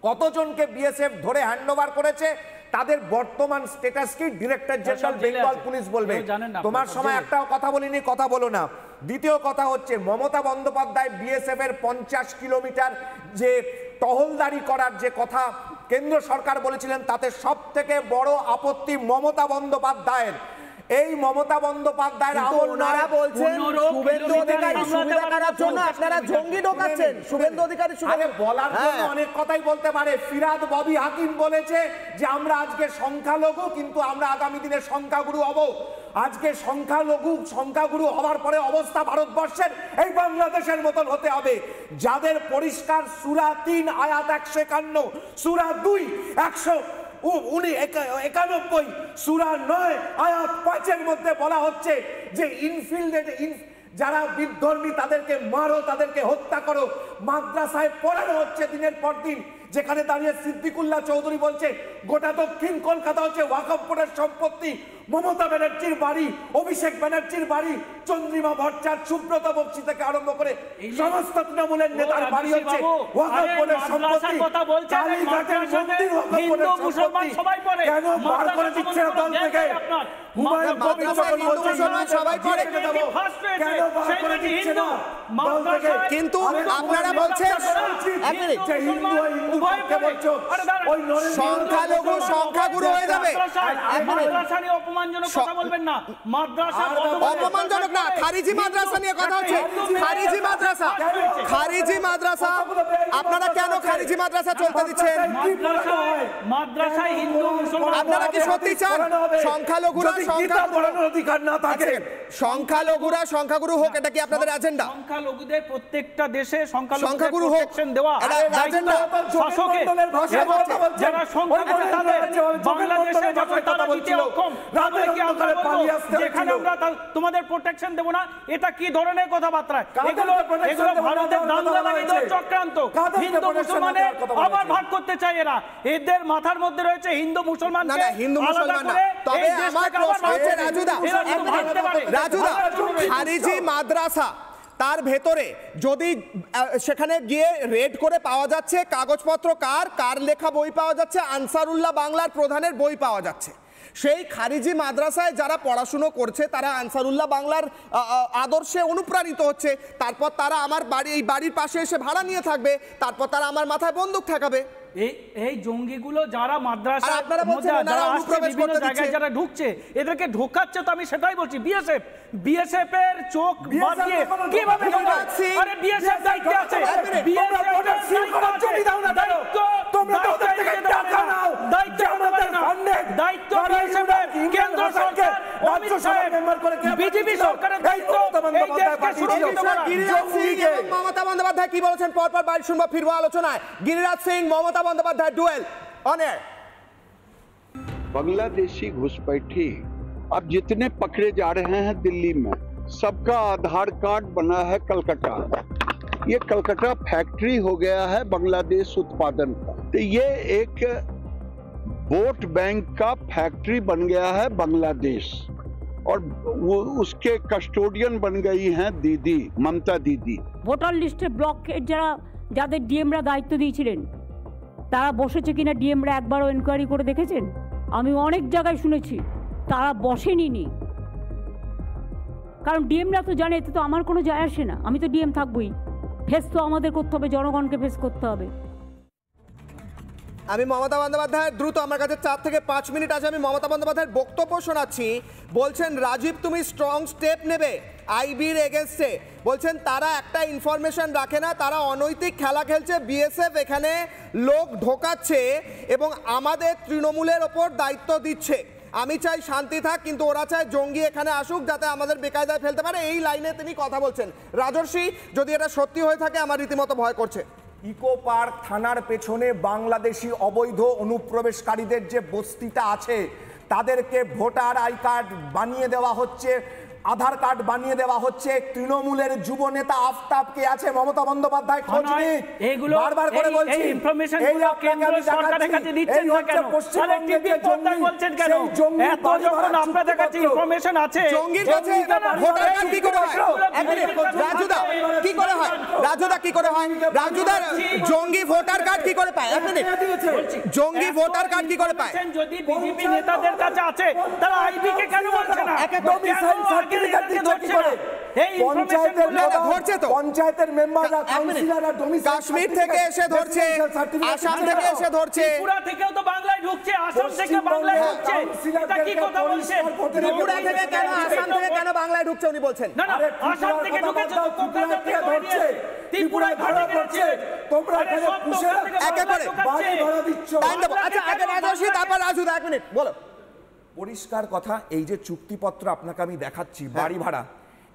কতজনকে বিএসএফ ধরে হ্যান্ডওভার করেছে, তাদের বর্তমান স্ট্যাটাস কি ডিরেক্টর জেনারেল বেঙ্গল পুলিশ বলবে। তোমার সময় একটাও কথা বলিনি, কথা বলো না। দ্বিতীয় কথা হচ্ছে মমতা বন্দ্যোপাধ্যায় বিএসএফ এর 50 কিলোমিটার যে টহলদারি করার যে কথা কেন্দ্র সরকার বলেছিলেন, তাতে সব থেকে বড় আপত্তি মমতা বন্দ্যোপাধ্যায়ের। এই মমতা বন্দ্যোপাধ্যায়ের আমল ওনারা বলছেন শুভেন্দু অধিকারী সুবিধা করার জন্য আপনারা জঙ্গি ঢোকাচ্ছেন। শুভেন্দু অধিকারী সুবিধা বলার জন্য অনেক কথাই বলতে পারে। ফিরাদ ববি হাকিম বলেছে যে আমরা আজকে সংখ্যালঘু, কিন্তু আমরা আগামী দিনে সংখ্যাগুরু হব। আজকে সংখ্যাগুরু হওয়ার পরে অবস্থা ভারতবর্ষের এই বাংলাদেশের মতন হতে হবে। যাদের পরিষ্কার সূরা 3 আয়াত 151, সূরা 2 191, সূরা 9 আয়াত 5 এর মধ্যে বলা হচ্ছে যে যারা বিধর্মী তাদেরকে মারো, তাদেরকে হত্যা করো। মাদ্রাসায় পড়ানো হচ্ছে দিনের পর দিন, যেখানে দাঁড়িয়ে সিদ্দিকুল্লাহ চৌধুরী বলছে গোটা দক্ষিণ কলকাতা হচ্ছে ওয়াকফ বোর্ডের সম্পত্তি। মমতা ব্যানার্জির বাড়ি, অভিষেক ব্যানার্জির বাড়ি, চন্দ্রিমা ভট্টাচার্য, সুব্রত বক্সী থেকে আরম্ভ করে সমস্ত তৃণমূলের নেতার বাড়ি হচ্ছে ওয়াকফ বোর্ডের সম্পত্তি। কালীঘাটের মন্দির ওয়াকফ বোর্ডের সম্পত্তি। কেন বার করে দিচ্ছে না দল থেকে? হুমায়ুন কবির যখন বলছে সবাই করে, কেন বার করে দিচ্ছে না দল থেকে? কিন্তু আপনারা বলছেন সংখ্যাগুরু হয়ে যাবে। অপমানজনক না, খারিজি মাদ্রাসা নিয়ে কথা হচ্ছে। খারিজি মাদ্রাসা আপনারা কেন খারিজি মাদ্রাসা চলতে দিচ্ছেন? আপনারা কি সত্যি চান সংখ্যালঘুরা সংখ্যাগুরু হোক? এটা কি আপনাদের এজেন্ডা? সংখ্যালঘুদের প্রত্যেকটা দেশে সংখ্যাগুরু হোক দেওয়া এজেন্ডা শাসকের। যারা সংখ্যাগুরু তাদের বাংলাদেশে যখন তারা দিতে অক্ষম, তাদের কি আমরা বলবো যেখানে আমরা তোমাদের প্রোটেকশন দেব না? এটা কি ধরনের কথাবার্তা? এগুলো ভারতের দাঙ্গা লাগিয়ে চক্রান্ত। হিন্দু মুসলমানের আবার ভাগ করতে চায় এরা। এদের মাথার মধ্যে রয়েছে হিন্দু মুসলমান। না হিন্দু মুসলমান না, তবে আমার প্রশ্ন হচ্ছে রাজুদা খারিজি মাদ্রাসা তার ভেতরে যদি সেখানে গিয়ে রেড করে পাওয়া যাচ্ছে কাগজপত্র, কার লেখা বই পাওয়া যাচ্ছে, আনসারুল্লাহ বাংলার প্রধানের বই পাওয়া যাচ্ছে। সেই খারিজি মাদ্রাসায় যারা পড়াশুনো করছে তারা আনসারুল্লাহ বাংলার আদর্শে অনুপ্রাণিত হচ্ছে। তারপর তারা আমার বাড়ির পাশে এসে ভাড়া নিয়ে থাকবে, তারপর তারা আমার মাথায় বন্দুক ঠেকাবে। এই জঙ্গিগুলো যারা মাদ্রাসার মধ্যে যারা আসছে, বিভিন্ন জায়গায় যারা ঢুকছে, এদেরকে ঢোকাচ্ছে। তো আমি সেটাই বলছি, বিএসএফ এর চোখ বাঁধিয়ে কিভাবে ঢোকাচ্ছে? আরে বিএসএফ দায়িত্বে আছে, বিএসএফ দায়িত্ব বিএসএফ এর, কেন্দ্র সরকার অমিত শাহের, বিজেপি সরকারের দায়িত্ব এই দেশকে সুরক্ষিত করা। মমতা বন্দ্যোপাধ্যায় কি বলেছেন পরপর বাড়ি শুনবো, ফিরবো আলোচনায়। Giriraj Singh, Mamata Bandyopadhyay duel on air. बांग्लादेशी घुसपैठी अब जितने पकड़े जा रहे हैं दिल्ली में, सबका आधार कार्ड बना है कलकत्ता। ये कलकत्ता फैक्ट्री हो गया है बांग्लादेश उत्पादन का। तो ये एक वोट बैंक का फैक्ट्री बन गया है बांग्लादेश, और वो उसके कस्टोडियन बन गई हैं दीदी ममता दीदी। ভোটার লিস্টে ব্লকের যাদের ডিএমরা দায়িত্ব দিয়েছিলেন তারা বসেছে কিনা ডিএমরা একবারও এনকোয়ারি করে দেখেছেন? আমি অনেক জায়গায় শুনেছি তারা বসেনি, কারণ ডিএমরা তো জানে এতে তো আমার কোনো যায় আসে না, আমি তো ডিএম থাকবই, ফেস তো আমাদের করতে হবে, জনগণকে ফেস করতে হবে। আমি মমতা বন্দ্যোপাধ্যায় দ্রুত, আমার কাছে 4 থেকে 5 মিনিট আছে, আমি মমতা বন্দ্যোপাধ্যায়ের বক্তব্য শোনাচ্ছি। বলছেন রাজীব তুমি স্ট্রং স্টেপ নেবে আইবির এগেনস্টে, বলছেন তারা একটা ইনফরমেশন রাখে না, তারা অনৈতিক খেলা খেলছে, বিএসএফ এখানে লোক ঢোকাচ্ছে এবং আমাদের তৃণমূলের ওপর দায়িত্ব দিচ্ছে। আমি চাই শান্তি থাক, কিন্তু ওরা চায় জঙ্গি এখানে আসুক যাতে আমাদের বেকায়দায় ফেলতে পারে। এই লাইনে তিনি কথা বলছেন। রাজর্ষি, যদি এটা সত্যি হয়ে থাকে আমার রীতিমতো ভয় করছে। ইকো পার্ক থানার পেছনে বাংলাদেশি অবৈধ অনুপ্রবেশকারীদের যে বস্তিটা আছে তাদেরকে ভোটার আই কার্ড বানিয়ে দেওয়া হচ্ছে, আধার কার্ড বানিয়ে দেওয়া হচ্ছে। তৃণমূলের যুব নেতা আফতাবকে আছে মমতা বন্দ্যোপাধ্যায় খোঁজ নিক, এইগুলো বারবার করে বলছি এই ইনফরমেশনগুলো কেন্দ্র সরকারের কাছে দিচ্ছেন না কেন? তাহলে টিভি পর্দায় বলছেন কেন? এত যখন আপনাদের কাছে ইনফরমেশন আছে, জঙ্গির কাছে ভোটার কার্ড কি করে হয়? এক মিনিট, রাজুদা কি করে হয়? রাজুদা কি করে হয়? রাজুদা জঙ্গি ভোটার কার্ড কি করে পায়? এক মিনিট, জঙ্গি ভোটার কার্ড কি করে পায়? যদি বিজেপি নেতাদের কাছে আছে তারা আইবি কে কেন বলছে না? পঞ্চায়েতের মেম্বাররা, কাউন্সিলররা কাশ্মীর থেকে এসে ধরছে, আসাম থেকে এসে ধরছে, ত্রিপুরা থেকেও তো বাংলায় ঢুকছে, আসাম থেকে বাংলায় ঢুকছে। এটা কি কথা বলছেন? ত্রিপুরা থেকে কেন, আসাম থেকে কেন বাংলায় ঢুকছে উনি বলছেন? না না, আসাম থেকে ঢুকেছে তো কোকরাঝার থেকে ধরছে, ত্রিপুরায় ধরা পড়ছে, তোমরা এখানে পুষেরা একে করে বাড়ি ভাড়া দিচ্ছ। আচ্ছা আগে রাজস্বী, তারপর রাজুদা, এক মিনিট বলো। পরিষ্কার কথা, এই যে চুক্তিপত্র আপনাকে আমি দেখাচ্ছি বাড়ি ভাড়া,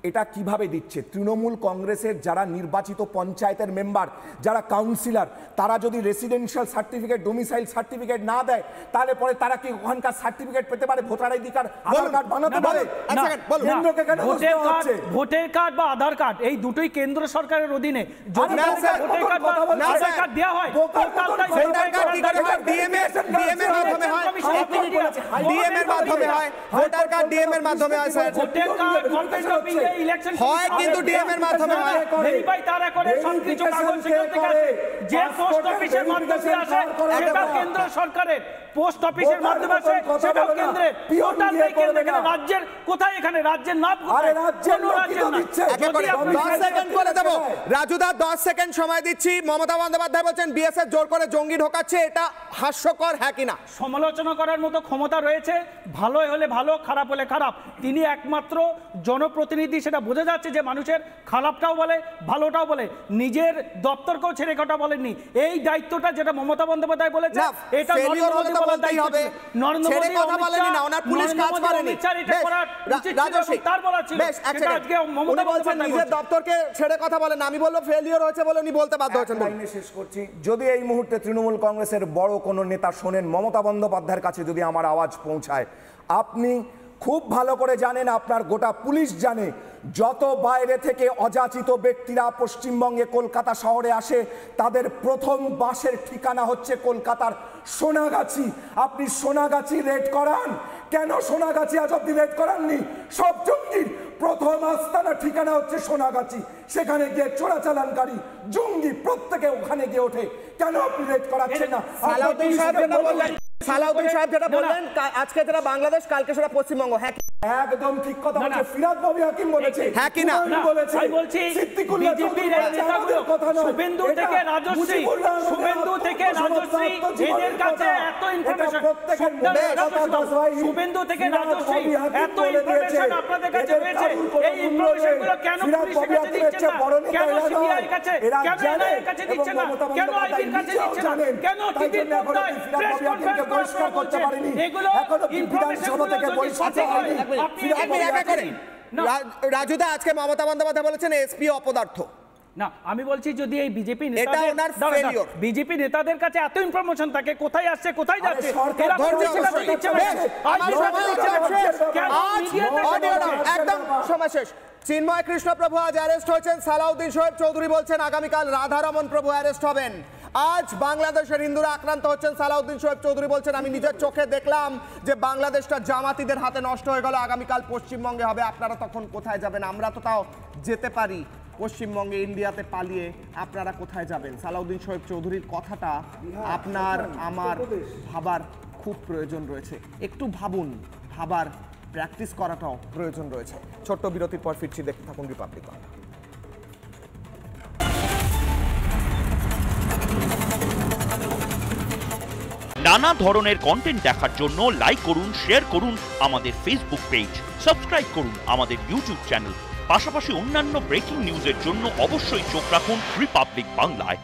এটা কিভাবে দিচ্ছে? তৃণমূল কংগ্রেসের যারা নির্বাচিত পঞ্চায়েতের মেম্বার, যারা কাউন্সিলর, তারা যদি রেসিডেন্সিয়াল সার্টিফিকেট, ডোমিসাইল সার্টিফিকেট না দেয় তাহলে পরে তারা কি ওখানকার সার্টিফিকেট পেতে পারে, ভোটার আইডি কার্ড, আধার কার্ড বানাতে পারে? ভোটার কার্ড বা আধার কার্ড এই দুটোই কেন্দ্র সরকারের অধীনে। যদি ভোটার কার্ড বা আধার কার্ড দেওয়া হয়, ভোটার কার্ড কি করে হয়? ডিএম এর মাধ্যমে হয়, ডিএম এর মাধ্যমে হয়, ভোটার কার্ড ডিএম এর মাধ্যমে হয় sir. Voter card government of India election হয়, কিন্তু ডিএম এর মাধ্যমে হয়, ভেরিফাই তারা করে সবকিছু কাগজ সেখান থেকে আসে। যে পোস্ট অফিসের মাধ্যমে আসে সেটা কেন্দ্র সরকারের, পোস্ট অফিসের মাধ্যমে আসে সেটাও কেন্দ্রের, টোটালটাই কেন্দ্র। এখানে রাজ্যের কোথায়? এখানে রাজ্যের নাম কোথায়? কোন রাজ্যের নাম? একেবারে 10 সেকেন্ড করে দেব রাজুদা, 10 সেকেন্ড সময় দিচ্ছি। মমতা বন্দ্যোপাধ্যায় বলছেন বিএসএফ জোর করে জঙ্গি ঢোকাচ্ছে, এটা হাস্যকর, হ্যাঁ কিনা? সমালোচনা করার মতো ক্ষমতা রয়েছে, ভালো হলে ভালো, খারাপ হলে খারাপ। তিনি একমাত্র জনপ্রতিনিধি, সেটা বোঝা যাচ্ছে যে মানুষের খারাপটাও বলে, ভালোটাও বলে, নিজের দপ্তরকেও ছেড়ে কথা বলেননি। এই দায়িত্বটা যেটা মমতা বন্দ্যোপাধ্যায় বলেছে, এটা নরেন্দ্র মোদী বলার দায়িত্ব ছিল। নরেন্দ্র মোদী কথা বলেনি না, ওনার পুলিশ কাজ করেনি। তার বলা ছিল, সেটা আজকে মমতা বন্দ্যোপাধ্যায় নিজের দপ্তরকে ছেড়ে কথা বলেন। আমি বলবো ফেলিওর হয়েছে বলে উনি বলতে বাধ্য হয়েছেন। শেষ করছি, যদি এই মুহূর্তে তৃণমূল কংগ্রেসের বড় কোনো নেতা শোনেন, মমতা বন্দ্যোপাধ্যায়ের কাছে যদি আমার আওয়াজ পৌঁছায়, আপনি খুব ভালো করে জানেন, আপনার গোটা পুলিশ জানে, যত বাইরে থেকে অযাচিত ব্যক্তিরা পশ্চিমবঙ্গে কলকাতা শহরে আসে তাদের প্রথম বাসের ঠিকানা হচ্ছে কলকাতার সোনাগাছি। আপনি সোনাগাছি রেড করান কেন? সোনাগাছি আজ অব্দি রেড করাননি। সব জঙ্গির প্রথম আস্তানা ঠিকানা হচ্ছে সোনাগাছি। সেখানে গিয়ে চোরাচালানকারী জঙ্গি প্রত্যেকে ওখানে গিয়ে ওঠে। কেন আপনি রেড করাচ্ছেন না? সালাউদ্দিন সাহেব যেটা বললেন, আজকে যেটা বাংলাদেশ, কালকে সেটা পশ্চিমবঙ্গ, হ্যাঁ একদম ঠিক কথা বলছে। ফিরাদ বাবু হাকিম বলেছে, হ্যাঁ কিনা? আমি বলছি বিজেপির এই নেতাগুলো শুভেন্দু থেকে রাজশ্রী, শুভেন্দু থেকে রাজশ্রী, এদের কাছে এত ইনফরমেশন, শুভেন্দু থেকে রাজশ্রী এত ইনফরমেশন আপনাদের কাছে রয়েছে। এই ইনফরমেশনগুলো কেন পুলিশের কাছে দিচ্ছেন না? কেন সিবিআই এর কাছে, কেন এনআইএ এর কাছে দিচ্ছেন না? কেন আইবির কাছে দিচ্ছেন না? কেন টিভির পর্দায় প্রেস কনফারেন্স করছেন? এগুলো ইনফরমেশনগুলো যদি সঠিক হয়, আপনি রাজুদা, আজকে মমতা বন্দ্যোপাধ্যায় বলেছেন এসপি অপদার্থ। না আমি বলছি যদি এই বিজেপি এটা ওনার failure। বিজেপি নেতাদের কাছে এত ইনফরমেশন থাকে কোথায় আসছে কোথায় যাচ্ছে সরকার এরা ধৈর্য পরিষেবা ধরে। দিচ্ছে না। আজ আমার পরিষেবা সময় দিচ্ছে না। শেষ। কেন আজ মিডিয়াতে audio না, বলছে? একদম সময় শেষ। চিন্ময় কৃষ্ণপ্রভু আজ অ্যারেস্ট হয়েছেন, সালাউদ্দিন শোয়েব চৌধুরী বলছেন আগামীকাল রাধারমন প্রভু অ্যারেস্ট হবেন। আজ বাংলাদেশের হিন্দুরা আক্রান্ত হচ্ছেন, সালাউদ্দিন শোয়েব চৌধুরী বলছেন আমি নিজের চোখে দেখলাম যে বাংলাদেশটা জামাতিদের হাতে নষ্ট হয়ে গেল, আগামীকাল পশ্চিমবঙ্গে হবে, আপনারা তখন কোথায় যাবেন? আমরা তো তাও যেতে পারি পশ্চিমবঙ্গে, ইন্ডিয়াতে পালিয়ে, আপনারা কোথায় যাবেন? সালাউদ্দিন শোয়েব চৌধুরীর কথাটা আপনার আমার ভাবার খুব প্রয়োজন রয়েছে। একটু ভাবুন, ভাবার প্র্যাকটিস করাটাও প্রয়োজন রয়েছে। ছোট্ট বিরতির পর ফিরছি, দেখতে থাকুন রিপাবলিক বাংলা। নানা ধরনের কন্টেন্ট দেখার জন্য লাইক করুন, শেয়ার করুন আমাদের ফেসবুক পেজ, সাবস্ক্রাইব করুন আমাদের ইউটিউব চ্যানেল। পাশাপাশি অন্যান্য ব্রেকিং নিউজের জন্য অবশ্যই চোখ রাখুন রিপাবলিক বাংলায়।